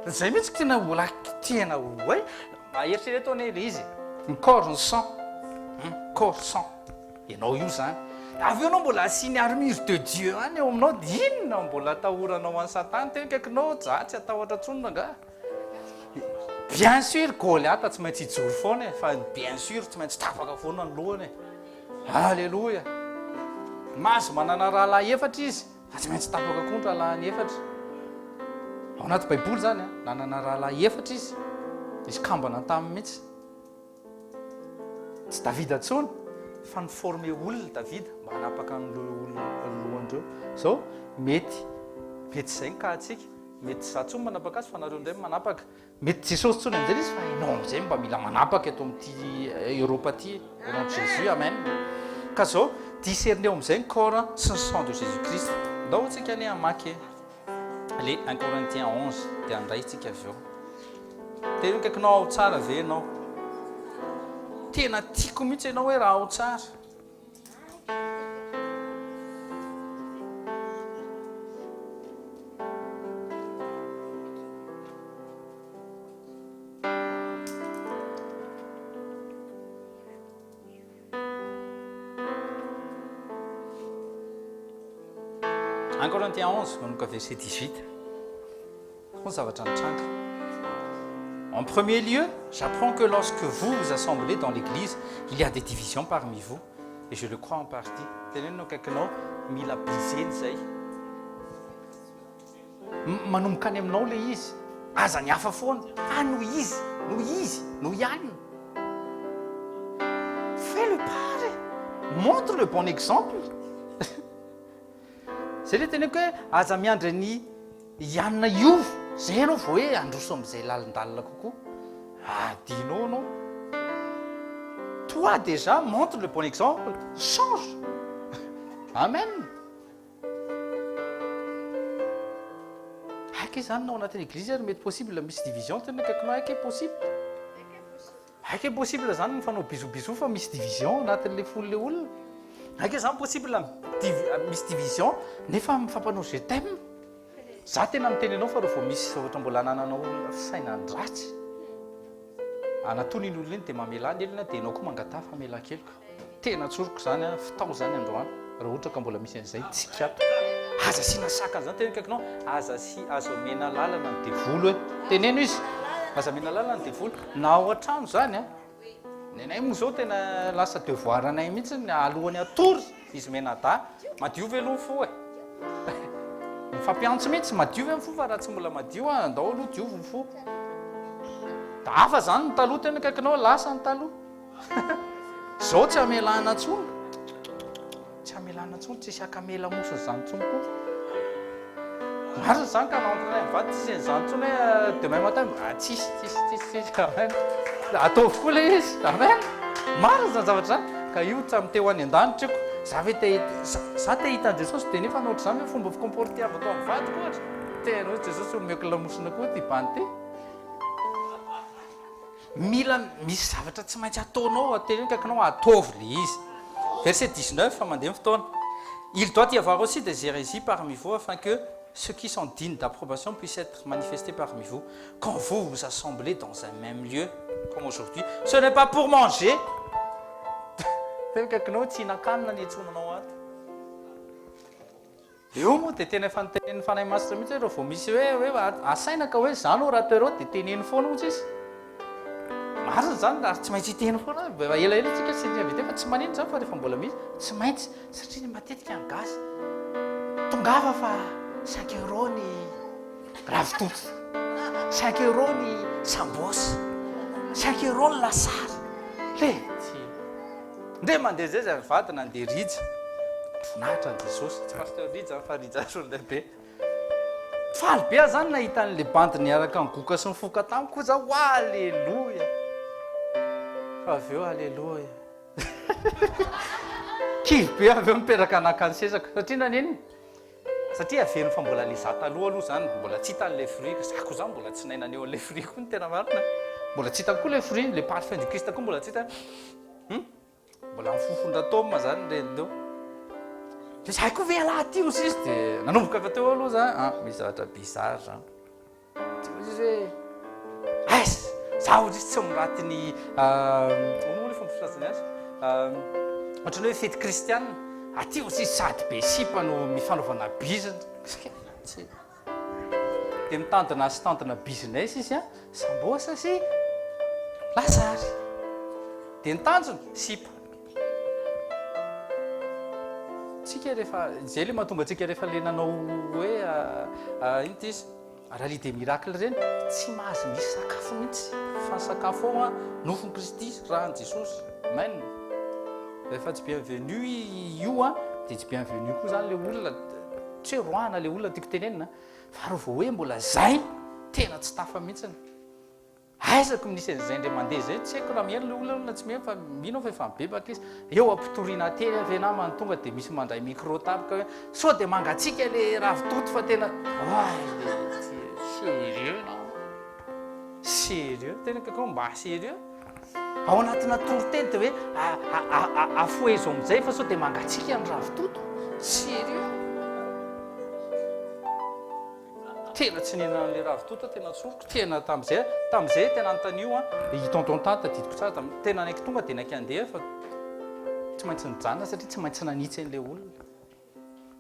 A: zay mihitsy tena mbola tena hoe maeritrereto ane le izy ny corps ny sang corps sang ianao io zany avy eo anao mbola asiany armure de Dieu any eo aminao di inona mbola atahoranao any satany tenkakinao tsy atahotra tsonona nga bien sûr Goliath tsy maintsy hijoro foana fa bien sûr tsy maintsy tapaka foana ny lohany alleloia maso manana rahalahy efatra izy fa tsy maintsy tapaka koa ny rahalahiny efatra ao anaty baiboly zany nanana rahalahy efatra izy izy kambana taminy mihitsy tsy Davida atsony fa ny forme olona Davida mba hanapaka nylohandreo zao mety zay ka atsika mety za tsony manapaka azy fa nareo ndray manapaka mety Jesosy tsony amin'izay izy fa ianao amin'izay mba mila manapaka eto amin'ity Europa ty au nom de Jésus amen ka zao discerneo amin'izay ny corps sy ny sang de Jésus Christ ndao atsika any amaky le 1 Corinthiens 11 dia andray tsika avy eo tena kaikinao ao tsara ve ianao tena tiako mihitsy ianao hoe raha ao tsara 1 Corinthiens 11, manomboka verset 18. En premier lieu, j'apprends que lorsque vous vous assemblez dans l'église, il y a des divisions parmi vous, et je le crois en partie. Teneno kaikinao mila bizeny zay. Manomboka any aminao le izy. Aza ny hafa foana. Noho izy, noho ihany. Fais le pas. Montre le bon exemple. Zay le teneko hoe aza miandry ny ianona iovo. Zay anao vao hoe androso amin'izay lalindalina kokoa. Adinao anao. Toi déjà, montre le bon exemple. Change. Amen. Aiky zany nao anatin'ny église ary mety possible misy division tena kaikinao aiky possible. Aiky possible zany mifanao bisobiso fa misy division anatin'le folo le olona. Aiky zany possible misy division nefa mifampanao je t'aime. Za tena miteny anao fa rehefa misy ohatra mbola anananao saina andratsy. Anatony ny olona iny dia mamelany elona dia ianao koa mangataha famela-keloka. Tena tsoroko zany fitao zany androany raha ohatra ka mbola misy an'izay tsikato. Aza siana sakany zany tena kaikinao aza omena lalana ny devolo hoe teneno izy aza omena lalana ny devolo na ao an-trano zany nenay moa zao tena lasa devoir anay mihitsy ny alohany atory izy menada madio veloha fo mifampiantso mihitsy madio ve fo fa raha tsy mbola madio andao aloha diovy fo da hafa zany ny taloha tena kaikinao lasa ny taloha zao tsy amelana tsony tsy amelana tsony tsisy akamela mosiny zany tsony koa marina zany ka naontranay mivady tsisy zany tsony hoe demain matin tsisy amen ataovy koa le izy amen marina zany zavatra zany ka io tsy amiteo any an-danitriko za te hita an Jesosy dia nefa naotra zany hoe fomba fikomportiavako amin'ny vadiko ohatra tena hoe Jesosy omeko lamosina koa ty bany mila misy zavatra tsy maintsy ataonao ateny kaikinao ataovy le izy. Verset 19 fa mandeha fotoana. Il doit y avoir aussi des hérésies parmi vous afin que ceux qui sont dignes d'approbation puissent être manifestés parmi vous. Quand vous vous assemblez dans un même lieu, comme aujourd'hui, ce n'est pas pour manger. Tena kaikinao tsy hinan-kanina ny etsonanao ato. Eo moa dia tena fantenen'ny fanahy masitra mihitsy hoe rehefa vao misy hoe asaina ka hoe zany o rahateo dia teneny foana ohatra izy. Marina zany ary tsy maintsy hiteny foana elaela tsika sy avy fa tsy manino zany fa rehefa mbola misy tsy maintsy satria matetika ny gasy tongava fa 5 € ny ravitoto 5 € ny sambosy 5 € ny lasary le nde mandeha zay zay vadina andeha rija vonahitra ny Jesosy tsy pasteur rija fa rija solondehibe faly be zany nahita an'le bandy niaraka ny goka sy ny foka tamiko koa za alleloia fa avy eo alleloia kivy be avy eo miperaka anakany sezaka satria naneny satria averiny fa mbola le za taloha aloha zany mbola tsy hitan'le fruit zako zany mbola tsy nainany eo an'le fruit koa ny tena marina mbola tsy hitany koa le fruit le parfum du Christ koa mbola tsy hitany mbola mifofondratôma zany reny teo de zay koa ve alahy ty ozy izy de nanomboka avy teo aloha za misy zavatra bizarre zany tsy ozy izy hoe as za ozy izy tsy miratiny onoa le fomba firazany azy ohatrany hoe fety kristianina aty ozy izy sady be sipa no mifanaovana bizina de mitantana assistantena business izy sambosa sy lazary de nitanjona sipa tsika rehefa zay le mahatonga atsika rehefa le nanao hoe ino ty izy rally de miracle reny tsy mahazo misy sakafo mihitsy fa sakafo ao nofony Kristy rahan Jesosy maina rehefa tsy bienvenu io de tsy bienvenu koa zany le olona tsy hoe roana le olona tiako tenenina fa raha vao hoe mbola zay tena tsy tafa mihitsiny aizako misy an'izay indray mandeha zay tsy haiko raha mihaino le olona tsy mihaino fa mino fa efa mibebaka izy eo ampitoriana teny avy na mantonga de misy mandray micro tapaka hoe sao de mangatsika le ravitoto fa tena sérieux non sérieux tena kako mba sérieux ao anatina toriteny de hoe afoezo amizay fa sao de mangatsika ny ravitoto sérieux tena tsy nenan'le ravitoto tena tsoroko tena tam'izay tena antan'io tonton tata didiko tsara tena naiky tonga de naiky andeha fa tsy maintsy nijanona satria tsy maintsy nanitsy an'le olona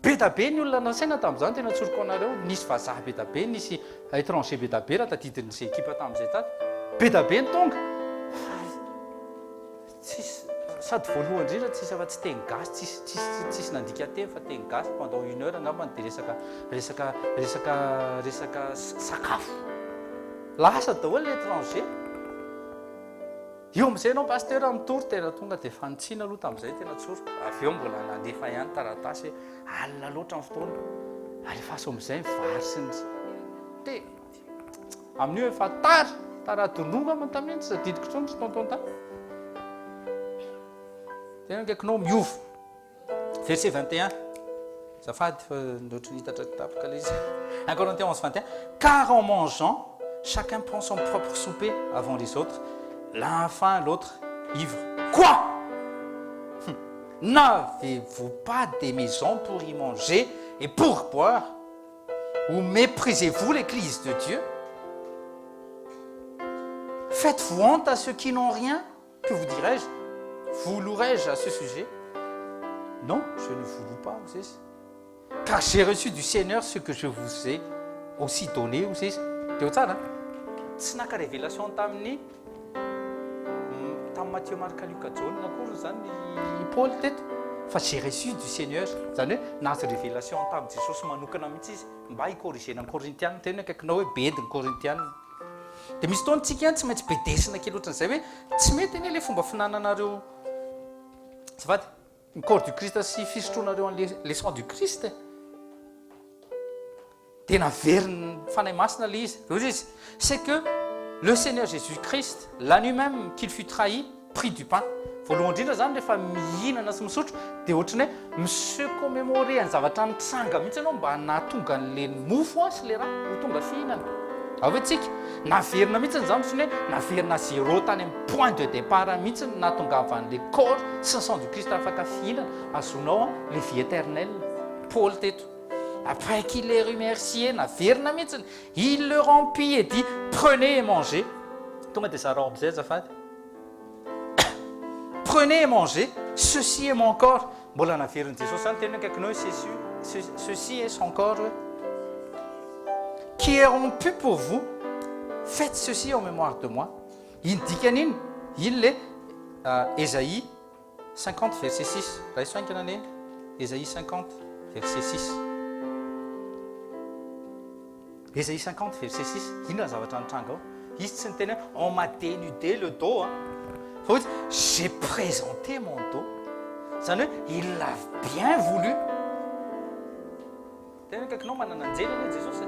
A: be da be ny olona nasaina tam'izany tena tsoroko anareo nisy vazaha be da be nisy étranger be da be raha tadidin'zay ekipa tam'izay tata be da be ny tonga tsisy sady voalohany indrindra tsisy afa tsy teny gasy tsisy nandika teny fa teny gasy pendant 1 heure angambany de resaka sakafo lasa daholo l'étranger io am'izay anao pasteur amitory tena tonga de fanitsiana aloha tam'izay tena tsoroko avy eo mbola nandefa ihany taratasy hoe alina loatra ny fotoana alefaso am'izay mivary sy ny de amin'io efa taradononga mantamin'iny tsy zadidiko tsony sy tontonta tena kaikinao miova verset 21 zafady fa ndoatra nitatra tapaka le izy 1 Corinthiens 11:21 car en mangeant chacun prend son propre souper avant les autres l'un faim l'autre ivre quoi n'avez-vous pas des maisons pour y manger et pour boire ou méprisez-vous l'église de Dieu faites-vous honte à ceux qui n'ont rien que vous dirais-je vous louerai-je à ce sujet non je ne vous loue pas vous savez car j'ai reçu du Seigneur ce que je vous ai aussi donné vous savez teo tsara tsy naka révélation tamin'ny tamin'ny Matthieu Marc Luc John nakory zany Paul teto fa j'ai reçu du Seigneur zany hoe nahazo révélation tamin'ny Jesosy manokana mihitsy izy mba hikorrigena ny Corinthianina tena akaikinao hoe bediny Corinthianina de misy taony tsika ihany tsy maintsy bedesina kely ohatran'izay hoe tsy mety anie le fomba finananareo zafady ny corps du Christ sy fisotroanareo le sang du Christ de naveriny fanahy masina le izy ozy izy c'est que le Seigneur Jésus-Christ la nuit même qu'il fut trahi prit du pain voalohany indrindra zany rehefa mihinana sy misotro de ohatrany hoe mise commémorer ny zavatra nitsanga mihitsy anao mba nahatonga an'le mofo sy le raha ho tonga fihinana avy tsika naverina mihitsy zany ohatrany hoe naverina zéro tany amin'ny point de départ mihitsy nahatongavan'le corps sy ny sang du Christ afaka fihinana azonao le vie éternelle Paul teto après qu'il les remercié naverina mihitsy il le remplit et dit prenez et mangez tonga de zara am'izay azafady prenez et mangez ceci est mon corps mbola naveriny Jesosy zany tena akaikinao ceci est son corps qui est rompu pour vous faites ceci en mémoire de moi iny dikan'iny iny le Ésaïe 50 verset 6 raha isoankana ane Ésaïe 50 verset 6 Ésaïe 50 verset 6 iny raha zavatra nitranga ao izy tsy niteny hoe on m'a dénudé le dos fa ohatsy j'ai présenté mon dos zany hoe il l'a bien voulu tena akaikinao manana anjely ane Jesosy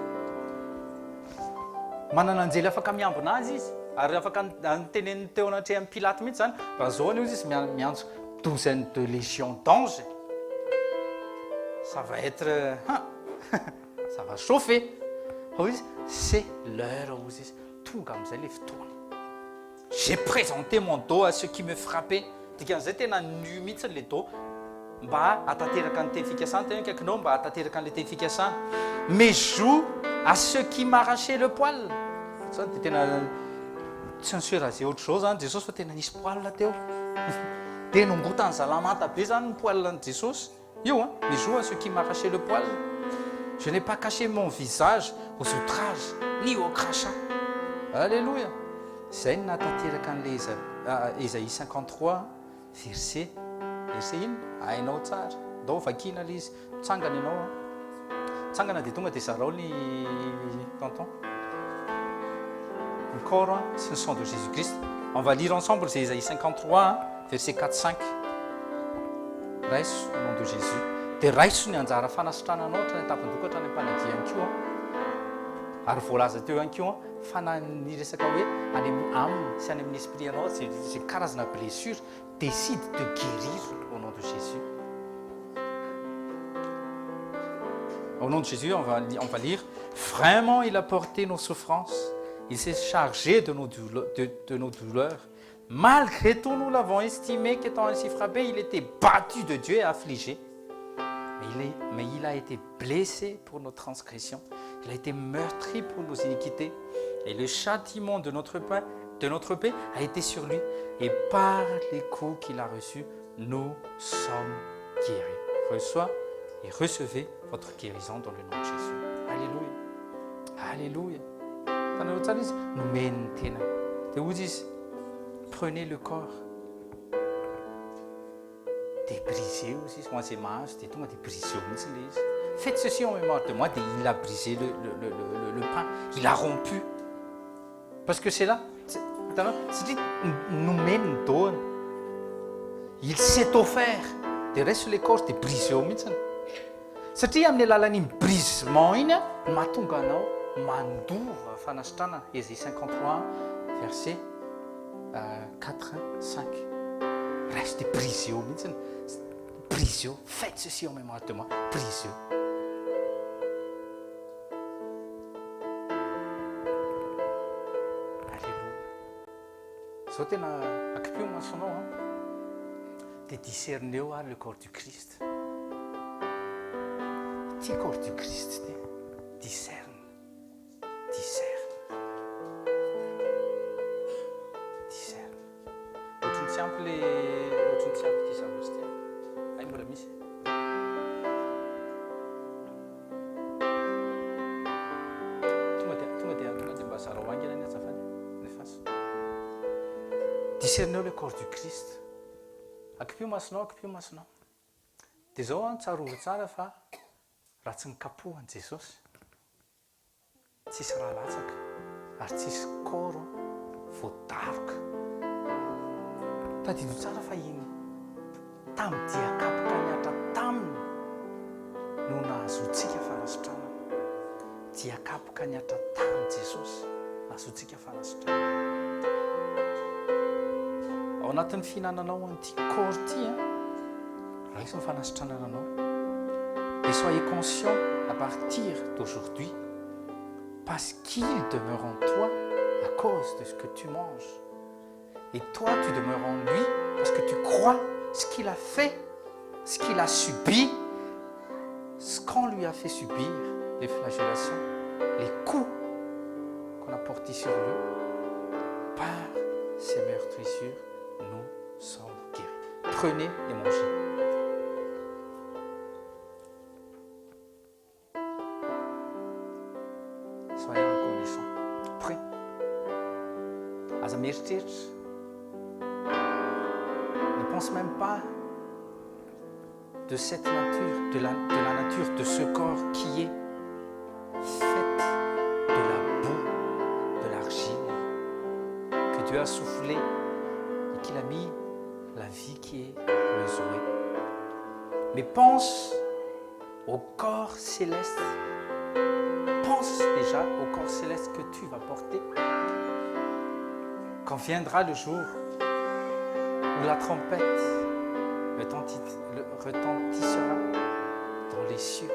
A: manana anjely afaka miambina azy izy ary afaka niteneniny teo anatreha amin'ny Pilaty mihitsy zany raha zao any izy miantso douzaine de légions d'anges. Ça va être... ça va chauffer. C'est l'heure où tout comme ça, les tourne. J'ai présenté mon dos à ceux qui me frappaient. C'était un limite les dos. Mais joue à ceux qui m'arrachaient le poil. Ça, c'était c'est autre chose. Jésus fa tena nisy poil teo. Dia nongotany zalamata be zany ny poil de Jésus. Mais joue à ceux qui m'arrachaient le poil. Je n'ai pas caché mon visage aux outrages ni au crachat. Alléluia. Zay no natateraka an'ilay Ésaïe 53 verset iny hainao tsara. Ndao vakina ilay izy mitsangana ianao. Mitsangana dia tonga dia zarao ny tonton. Le corps, c'est le sang de Jésus-Christ. On va lire ensemble, c'est Ésaïe 53, verset 4-5. Raiso au nom de Jésus. Dia raiso ny anjara fanasitrana anao ohatrany tapindokatra ny ampanady ihany koa. Ary voalaza teo ihany koa fa ny resaka hoe any aminy sy any amin'ny esprit anao, c'est karazana blessure. Décide de guérir au nom de Jésus. Au nom de Jésus, on va lire. Vraiment, il a porté nos souffrances. Il s'est chargé de nos douleurs. Malgré tout, nous l'avons estimé qu'étant ainsi frappé, il était battu de Dieu et affligé. Mais il a été blessé pour nos transgressions. Il a été meurtri pour nos iniquités. Et le châtiment de notre paix a été sur lui. Et par les coups qu'il a reçus, nous sommes guéris. Reçois et recevez votre guérison dans le nom de Jésus. Alléluia. Alléluia. Prenez le corps. Débrisez aussi. Moi, c'est masse. Faites ceci en mémoire de moi. Il a brisé le pain. Il a rompu. Parce que c'est là. Il s'est offert. Dia reste le corps dia brisé ao mihitsy. Satria amin'ny alalan'iny brisement iny mahatonga anao mandova fanasitrana. Ésaïe 53 verset 4-5. Reste brisé ao mihitsy. Brisé. Faites ceci en mémoire de moi. Brisé. Zao tena akipio masonao dia discerneo le corps du Christ. Ty corps du Christ ty discerne. Ohatrany tsy ampy ty zavatra ty. Ay mbola misy. Tonga dia mba zara ho angina ny azafady. Nefasy. Discernez le corps du Christ. Akipio masonao. Dia zao tsarovo tsara fa raha tsy nikapohan Jesosy tsisy raha latsaka ary tsisy corps voadaroka. Tadidio tsara fa iny tamin'ny diakapoka niatra taminy no nahazoantsika fanasitrana. Diakapoka niatra tamin'ny Jesosy nahazoantsika fanasitrana. Ao anatin'ny fihinananao an'ity corps ty raisy ny fanasitranana anao. Et soyez conscient à partir d'aujourd'hui parce qu'il demeure en toi à cause de ce que tu manges. Et toi, tu demeures en lui parce que tu crois ce qu'il a fait, ce qu'il a subi, ce qu'on lui a fait subir, les flagellations, les coups qu'on a portés sur lui. Par ces meurtrissures, nous sommes guéris. Prenez et mangez. Soyez reconnaissants. Prêt. Aza mieritreritra. Ne pense même pas de cette nature, de la nature de ce corps qui est fait de la boue, de l'argile, que Dieu a soufflé et qu'il a mis la vie qui est le Zoé. Mais pense au corps céleste. Pense déjà au corps céleste que tu vas porter. Quand viendra le jour où la trompette retentissera dans les cieux.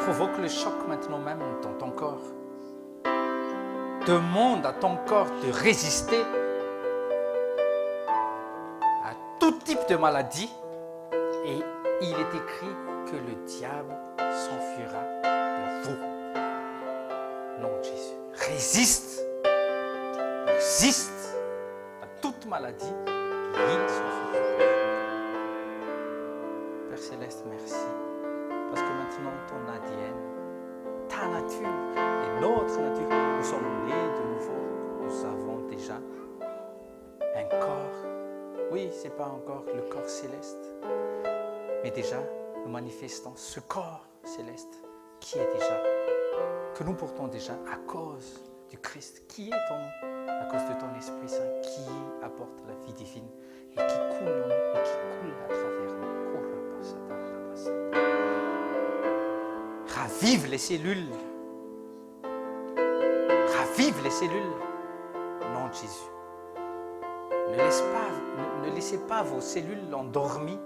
A: Provoque le choc maintenant même dans ton corps. Demande à ton corps de résister à tout type de maladie. Et il est écrit que le diable s'enfuira de vous. Nom de Jésus. Résiste à toute maladie. Il s'enfuira. Père Céleste, merci. Parce que maintenant, ton ADN, ta nature et notre nature, nous sommes nés de nouveau. Nous avons déjà un corps. Oui, ce n'est pas encore le corps céleste, mais déjà, nous manifestons ce corps céleste qui est déjà, que nous portons déjà à cause du Christ qui est en nous, à cause de ton Esprit Saint qui apporte la vie divine et qui coule en nous et qui coule à travers nous. Ravive les cellules. Ravive les cellules. Au nom de Jésus. Ne laissez pas vos cellules endormies.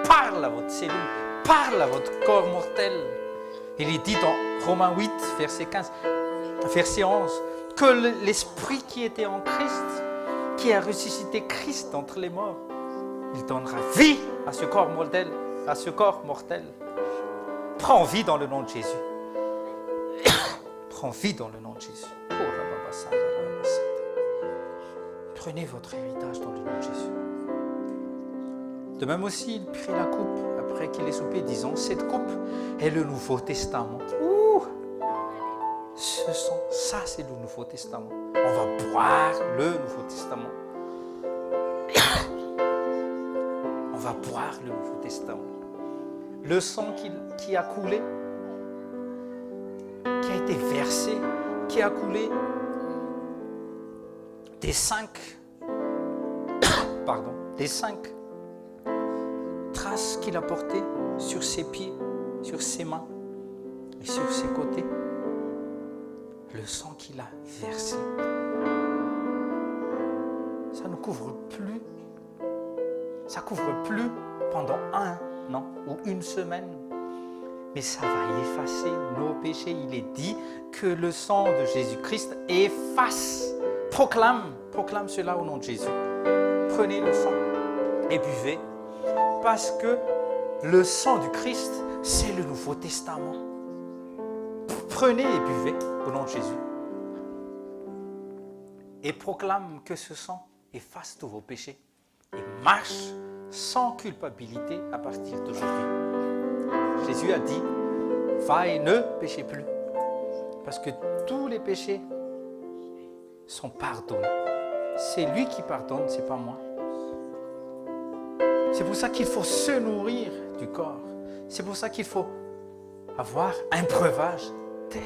A: Parle à votre cellule. Parle à votre corps mortel. Il est dit dans Romains 8, verset 15, verset 11, que l'esprit qui était en Christ, qui a ressuscité Christ d'entre les morts, il donnera vie à ce corps mortel, Prends vie dans le nom de Jésus. Prends vie dans le nom de Jésus. Prenez votre héritage dans le nom de Jésus. De même aussi, il prit la coupe après qu'il ait soupé, disant, cette coupe est le Nouveau Testament. Ça, c'est le Nouveau Testament. On va boire le Nouveau Testament. On va boire le Nouveau Testament. Le sang qui a coulé, qui a été versé, qui a coulé des cinq traces qu'il a portées sur ses pieds, sur ses mains et sur ses côtés. Le sang qu'il a versé, ça ne couvre plus. Ça ne couvre plus pendant un an ou une semaine. Mais ça va effacer nos péchés. Il est dit que le sang de Jésus-Christ efface. Proclame cela au nom de Jésus. Prenez le sang et buvez. Parce que le sang du Christ, c'est le Nouveau Testament. Prenez et buvez au nom de Jésus. Et proclame que ce sang efface tous vos péchés. Et marche sans culpabilité à partir d'aujourd'hui. Jésus a dit, va et ne péchez plus. Parce que tous les péchés sont pardonnés. C'est lui qui pardonne, ce n'est pas moi. C'est pour ça qu'il faut se nourrir du corps. C'est pour ça qu'il faut avoir un breuvage tel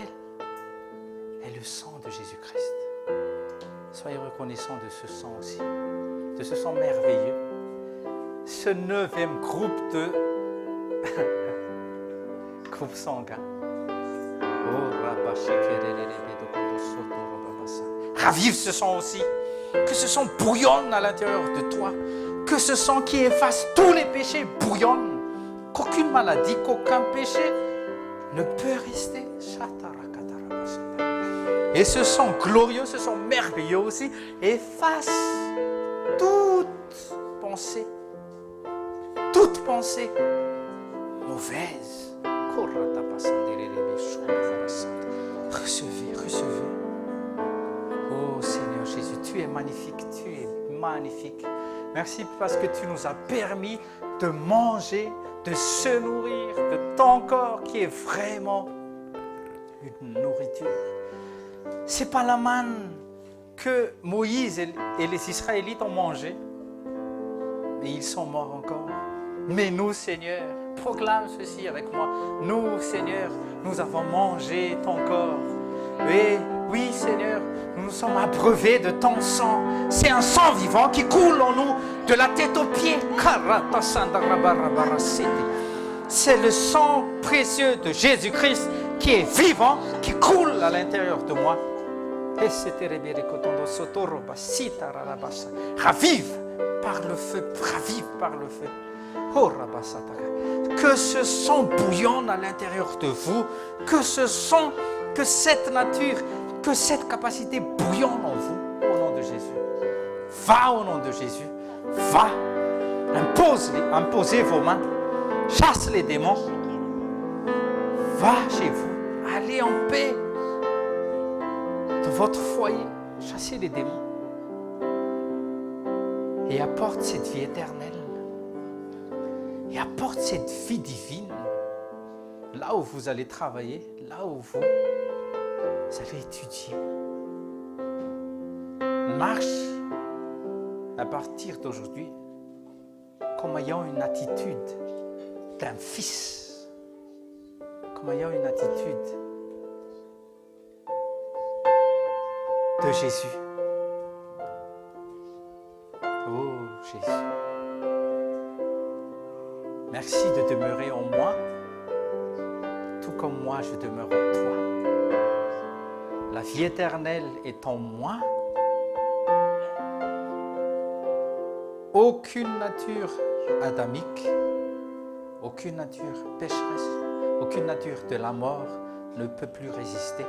A: est le sang de Jésus-Christ. Soyez reconnaissants de ce sang aussi, de ce sang merveilleux. Ce 9e groupe de groupe sanguin. Ravive ce sang aussi. Que ce sang bouillonne à l'intérieur de toi. Que ce sang qui efface tous les péchés bouillonne. Qu'aucune maladie, qu'aucun péché ne peut rester. Et ce sang glorieux, ce sang merveilleux aussi, efface toute pensée mauvaise. Recevez. Oh Seigneur Jésus, tu es magnifique. Merci parce que tu nous as permis de manger, de se nourrir de ton corps qui est vraiment une nourriture. C'est pas la manne que Moïse et les Israélites ont mangé, mais ils sont morts encore. Mais nous, Seigneur, proclame ceci avec moi. Nous, Seigneur, nous avons mangé ton corps. Et oui, Seigneur, nous nous sommes abreuvés de ton sang. C'est un sang vivant qui coule en nous de la tête aux pieds. C'est le sang précieux de Jésus-Christ qui est vivant, qui coule à l'intérieur de moi. Ravive par le feu, ravive par le feu. Que ce sang bouillonne à l'intérieur de vous, que ce sang, que cette nature, que cette capacité bouillonne en vous, au nom de Jésus. Va au nom de Jésus, va, imposez vos mains, chasse les démons, va chez vous, allez en paix de votre foyer, chassez les démons et apporte cette vie éternelle. Et apporte cette vie divine là où vous allez travailler, là où vous allez étudier. Marche à partir d'aujourd'hui comme ayant une attitude d'un fils, comme ayant une attitude de Jésus. Oh Jésus. Merci de demeurer en moi, tout comme moi je demeure en toi. La vie éternelle est en moi. Aucune nature adamique, aucune nature pécheresse, aucune nature de la mort ne peut plus résister.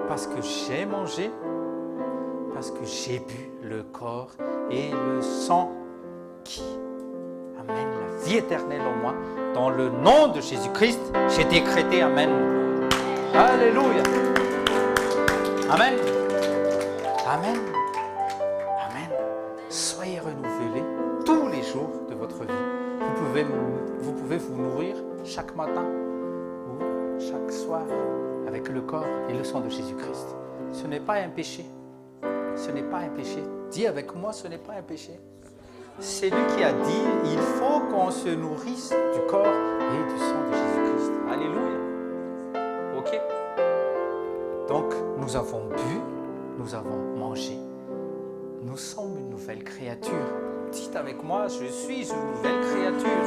A: Parce que j'ai mangé, parce que j'ai bu le corps et le sang qui amène la vie éternelle en moi. Dans le nom de Jésus-Christ, j'ai décrété Amen. Alléluia. Amen. Amen. Amen. Soyez renouvelés tous les jours de votre vie. Vous pouvez vous nourrir chaque matin ou chaque soir avec le corps et le sang de Jésus-Christ. Ce n'est pas un péché. Ce n'est pas un péché. Dis avec moi, ce n'est pas un péché. C'est lui qui a dit, il faut qu'on se nourrisse du corps et du sang de Jésus-Christ. Alléluia. Ok. Donc, nous avons bu, nous avons mangé. Nous sommes une nouvelle créature. Dites avec moi, je suis une nouvelle créature.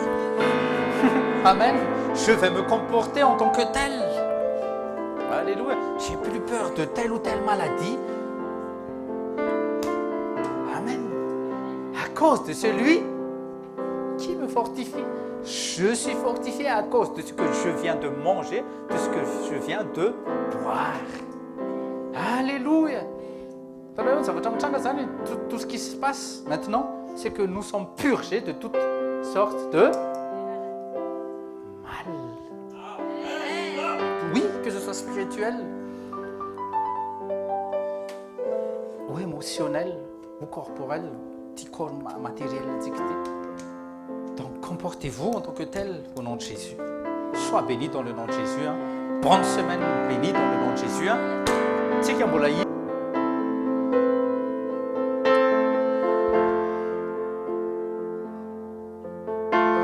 A: Amen. Je vais me comporter en tant que tel. Alléluia. J'ai plus peur de telle ou telle maladie. Amen. À cause de celui qui me fortifie. Je suis fortifié à cause de ce que je viens de manger, de ce que je viens de boire. Alléluia. Tout ce qui se passe maintenant, c'est que nous sommes purgés de toutes sortes de mal. Oui, que ce soit spirituel ou émotionnel ou corporel, corps matériel. Donc comportez-vous en tant que tel au nom de Jésus. Sois béni dans le nom de Jésus. Bonne semaine bénie dans le nom de Jésus.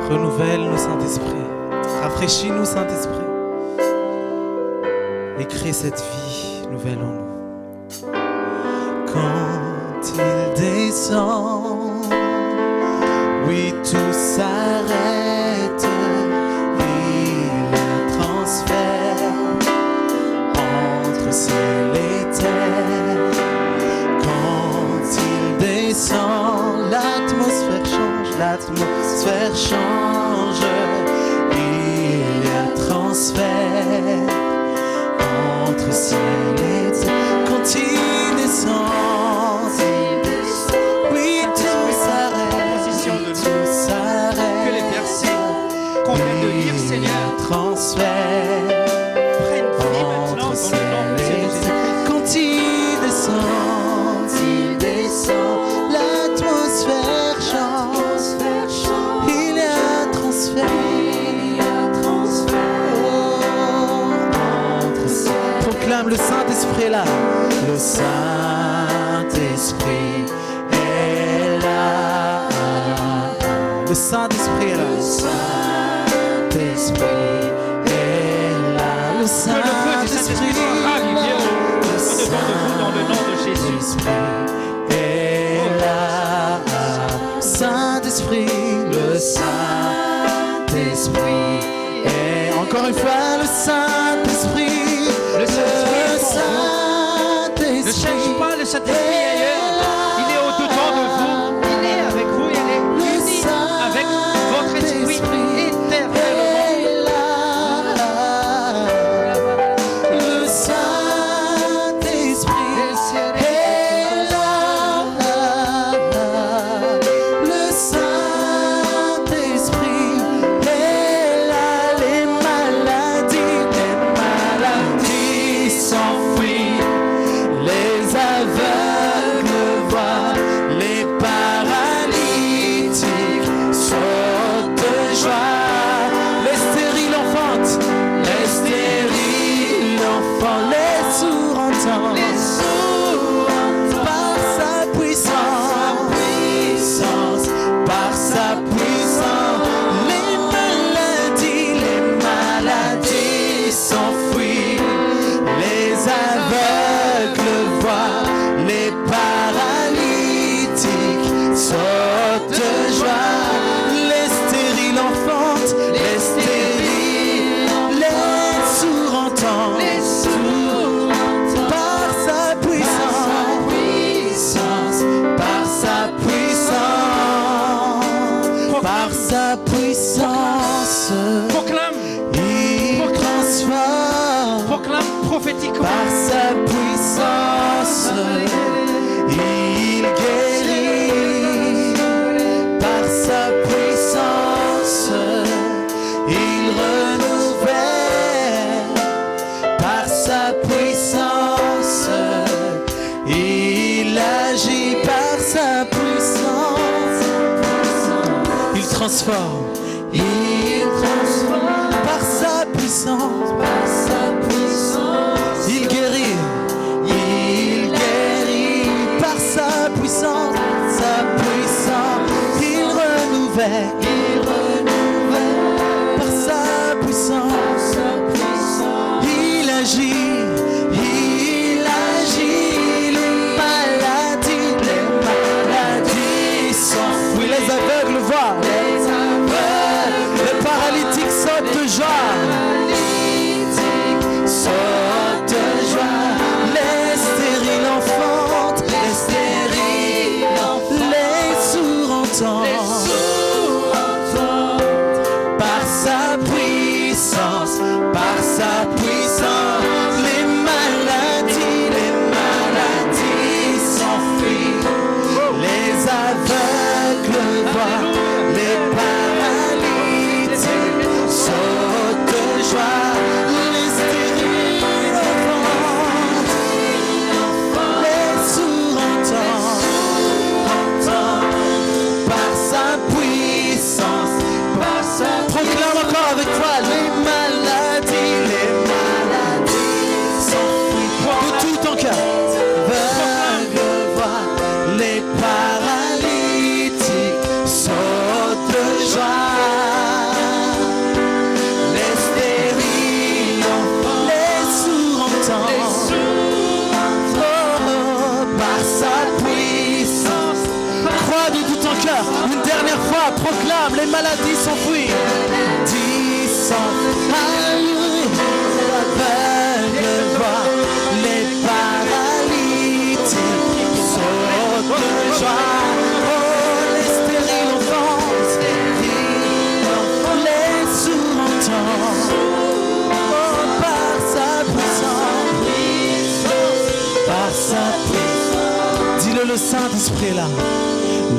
B: Renouvelle-nous, Saint-Esprit. Rafraîchis-nous, Saint-Esprit. Et crée cette vie nouvelle en nous. Quand il descend, oui, tout s'arrête. Il y a un transfert entre ciel et terre. Quand il descend, l'atmosphère change. L'atmosphère change. Il y a un transfert entre ciel et terre. Quand il descend, oui, tout s'arrête. Tout s'arrête.
A: Que les versets qu'on vient de lire, Seigneur,
B: transfert
A: prennent vie maintenant dans le nom de Jésus.
B: quand il descend, l'atmosphère change. Il y a un transfert. Proclame le Saint-Esprit est là. Le Saint-Esprit est là. Le Saint-Esprit est là. Le Saint-Esprit est là. Le Saint-Esprit est là.
A: Au-dedans de vous dans le nom de Jésus.
B: Est là. Saint-Esprit, le Saint-Esprit Encore une fois, le Saint-Esprit.
A: Le Saint-Esprit est en vous.
B: Saint-Esprit.
A: Ne cherche pas le Saint-Esprit ailleurs. Il est au-dedans de vous. Il est avec vous. Il est uni avec votre esprit éternellement.
B: Le Saint-Esprit est là. Le Saint-Esprit est là. Les maladies s'enfuient. Les aveugles voient. Les paralytiques sautent de joie. Les stériles enfantent. Les stériles enfants. Les sourds entendent. Par sa puissance. Par sa puissance. Les maladies s'enfuient. Les aveugles voient. Les paralytiques sautent de joie. Les stériles enfantent. Les stériles. Les sourds entendent. Par sa puissance. Par sa puissance. Par sa puissance.
A: Proclame,
B: Il transforme.
A: proclame prophétiquement.
B: Par sa puissance, il guérit. Par sa puissance, il renouvelle. Par sa puissance, il agit. Par sa puissance, il transforme. Il transforme. Par sa puissance. Par sa puissance. Il guérit. Il guérit. Par sa puissance. Sa puissance. Il renouvelle. Il renouvelle. Par sa puissance. Il agit. Il agit. Les maladies s'enfuient. Les aveugles voient. Les paralytiques sautent de joie. Sautent de joie. Les stériles enfantent. Les stériles. Les sourds entendent. Par sa puissance. Par sa puissance. Les maladies s'enfuient. Les aveugles voient. Les paralytiques sautent de joie. Les stériles enfantent. Les sourds entendent. Par sa puissance. Par sa proclame encore avec foi. Les maladies s'enfuient. De tout ton cœur. Aveugle voient. Les paralytiques sautent de joie. Les stériles entendent. Les sourds entendent. Oh, par sa puissance. Crois de tout ton cœur. Une dernière fois, proclame. Les maladies s'enfuient. Alléluia. L'aveugle voit. Les paralytiques sautent de joie. Oh, les stériles enfantent. Les sourds entendent. Oh, par sa puissance. Par sa puissance. Dis-le, le Saint-Esprit est là.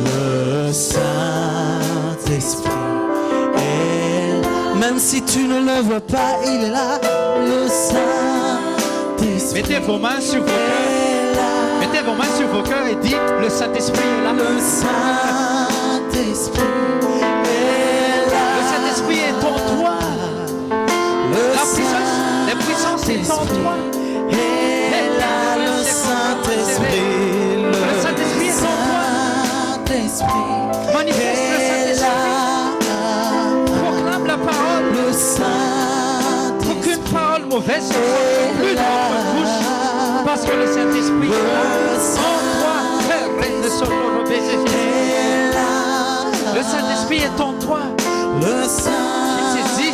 B: Le Saint-Esprit est là. Même si tu ne le vois pas, il est là. Le Saint-Esprit
A: Mettez vos mains sur vos cœurs.
B: est là.
A: Mettez vos mains sur vos cœurs et dites, le Saint-Esprit est là.
B: Le Saint-Esprit est là.
A: Le Saint-Esprit est en toi. La puissance est en toi.
B: est là. Le Saint-Esprit.
A: Le Saint-Esprit est en toi.
B: Saint-Esprit
A: Manifeste le
B: est
A: Saint-Esprit.
B: là.
A: Proclame la parole.
B: Le Saint-Esprit
A: Aucune parole mauvaise ne sortira plus de votre bouche. Parce que le Saint-Esprit est en toi. Le Saint-Esprit est en toi.
B: Le Saint-Esprit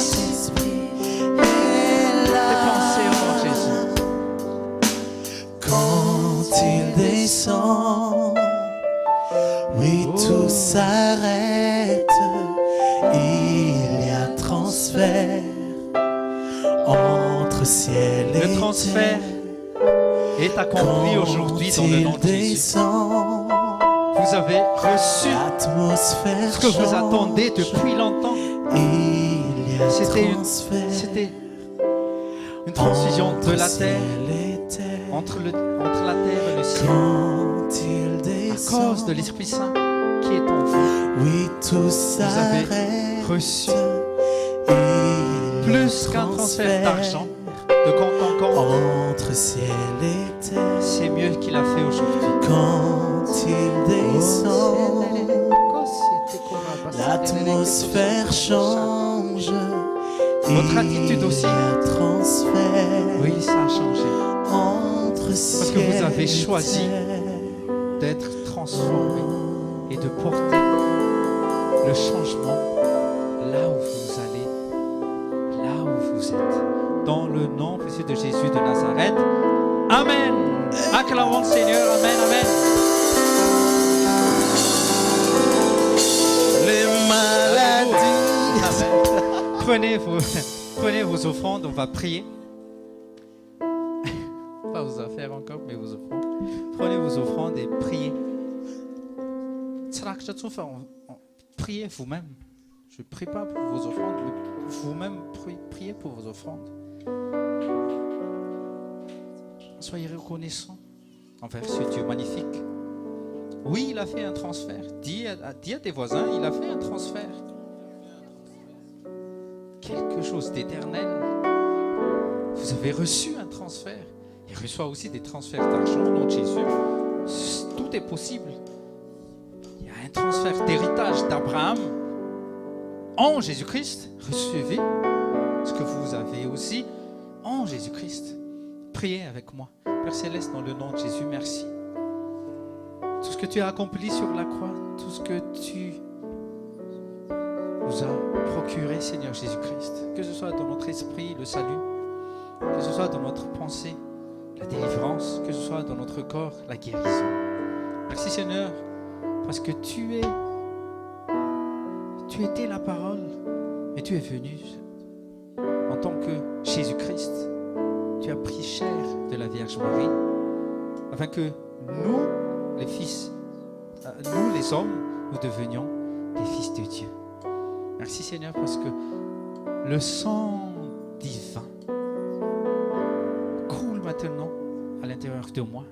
B: s'arrête, il y a transfert entre ciel et terre.
C: Le transfert est accompli aujourd'hui dans le nom de Jésus. Vous avez reçu ce que vous attendez depuis longtemps. C'était une transition de la terre entre la terre et le ciel à cause de l'Esprit Saint qui est en vous.
B: Oui, tout
C: Vous avez reçu plus qu'un transfert d'argent, de compte en compte.
B: Entre ciel et terre,
C: C'est mieux qu'il a fait aujourd'hui.
B: quand il descend, l'atmosphère change.
C: Votre attitude aussi.
B: Il y a transfert
C: Oui, ça a changé.
B: entre
C: Parce que vous avez choisi d'être transformé et de porter le changement là où vous allez, là où vous êtes. Dans le nom précieux de Jésus de Nazareth. Amen. Acclamons le Seigneur. Amen. Amen.
B: les maladies.
C: Amen. Prenez vos offrandes, on va prier. Pas vos affaires encore, mais vos offrandes. Prenez vos offrandes et priez. Priez vous-même. Je ne prie pas pour vos offrandes, mais vous-même priez pour vos offrandes. Soyez reconnaissants envers ce Dieu magnifique. Oui, il a fait un transfert. Dis à tes voisins, il a fait un transfert. Quelque chose d'éternel. Vous avez reçu un transfert. Il reçoit aussi des transferts d'argent au nom de Jésus. Tout est possible. Il y a un transfert d'héritage d'Abraham en Jésus-Christ. Recevez ce que vous avez aussi en Jésus-Christ. Priez avec moi. Père Céleste, dans le nom de Jésus, merci. Tout ce que tu as accompli sur la croix, tout ce que tu nous as procuré, Seigneur Jésus-Christ, que ce soit dans notre esprit, le salut, que ce soit dans notre pensée, la délivrance, que ce soit dans notre corps, la guérison. Merci Seigneur, parce que tu étais la parole, et tu es venu en tant que Jésus-Christ. Tu as pris chair de la Vierge Marie, afin que nous, les fils, nous les hommes, nous devenions des fils de Dieu. Merci Seigneur, parce que le sang divin coule maintenant à l'intérieur de moi.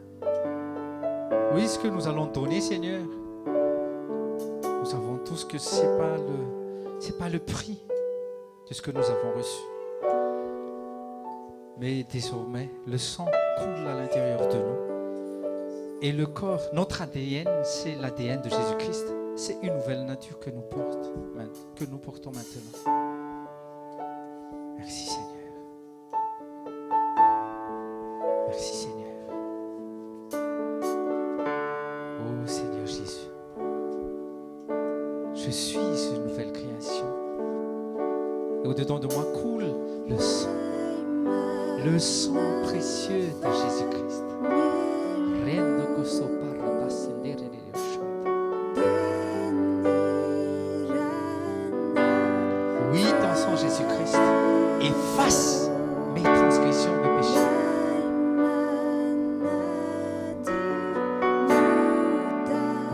C: Oui, ce que nous allons donner, Seigneur, nous savons tous que c'est pas le prix de ce que nous avons reçu. Mais désormais, le sang coule à l'intérieur de nous. Et le corps, notre ADN, c'est l'ADN de Jésus-Christ. C'est une nouvelle nature que nous portons maintenant. Merci Seigneur. Merci Seigneur. Oh Seigneur Jésus. Je suis une nouvelle création. Et au-dedans de moi coule le sang. Le sang précieux de Jésus-Christ. Oui, ton sang Jésus-Christ efface mes transgressions, mes péchés.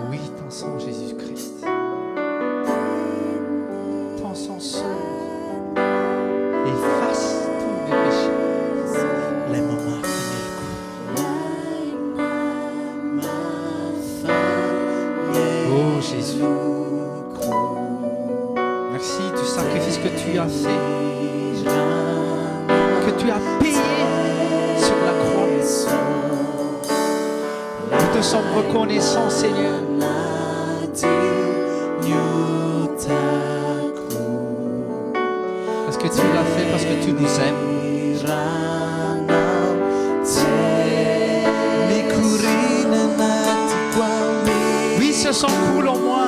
C: Oui, ton sang Jésus-Christ. Ton sang seul efface tous mes péchés. Oh Jésus, merci du sacrifice que tu as fait, que tu as payé sur la croix. Nous te sommes reconnaissants, Seigneur. Parce que tu l'as fait, parce que tu nous aimes. Oui, ce sang coule en moi.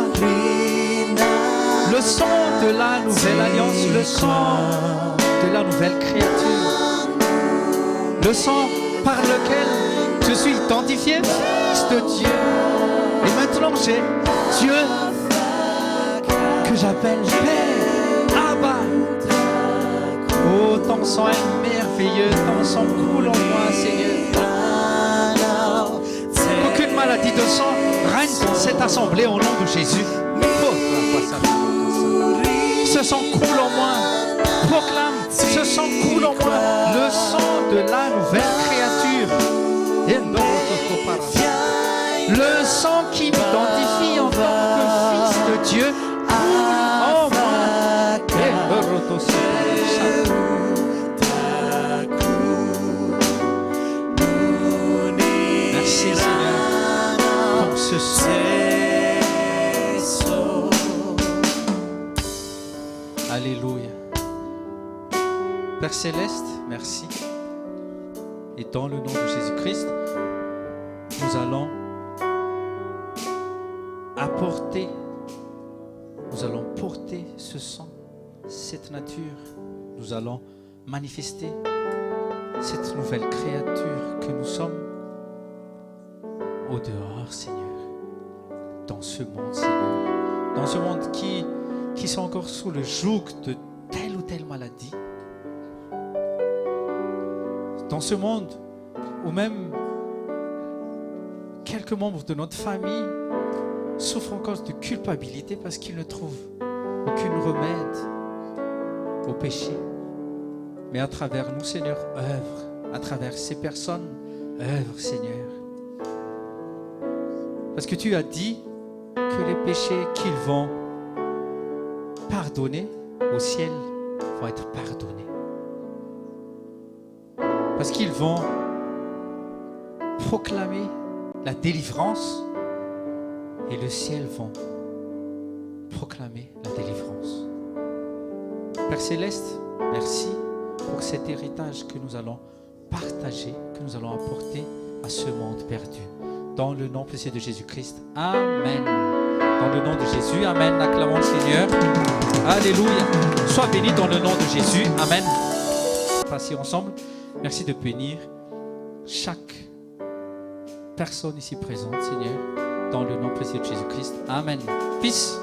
C: Le sang de la nouvelle alliance, le sang de la nouvelle créature. Le sang par lequel je suis identifié fils de Dieu. Et maintenant j'ai Dieu que j'appelle Père, Abba. Oh, ton sang est merveilleux, ton sang coule en moi, Seigneur. Qu'aucune maladie de sang règne dans cette assemblée au nom de Jésus. Ce sang coule en moi. Proclame, ce sang coule en moi. Le sang de la nouvelle créature. Le sang qui m'identifie en tant que fils de Dieu coule en moi. Merci Seigneur pour ce sang. Alléluia. Père Céleste, merci. Et dans le nom de Jésus-Christ, nous allons porter ce sang, cette nature. Nous allons manifester cette nouvelle créature que nous sommes au dehors, Seigneur. Dans ce monde, Seigneur. Dans ce monde qui sont encore sous le joug de telle ou telle maladie. Dans ce monde où même quelques membres de notre famille souffrent encore de culpabilité parce qu'ils ne trouvent aucun remède au péché. Mais à travers nous, Seigneur, œuvre. À travers ces personnes, œuvre, Seigneur. Parce que tu as dit que les péchés qu'ils vont pardonner au ciel vont être pardonnés. Parce qu'ils vont proclamer la délivrance et le ciel vont proclamer la délivrance. Père Céleste, merci pour cet héritage que nous allons partager, que nous allons apporter à ce monde perdu. Dans le nom précieux de Jésus-Christ. Amen. Dans le nom de Jésus. Amen. Acclamons le Seigneur. Alléluia. Sois béni dans le nom de Jésus. Amen. Passer ensemble. Merci de bénir chaque personne ici présente, Seigneur. Dans le nom précieux de Jésus-Christ. Amen. Peace.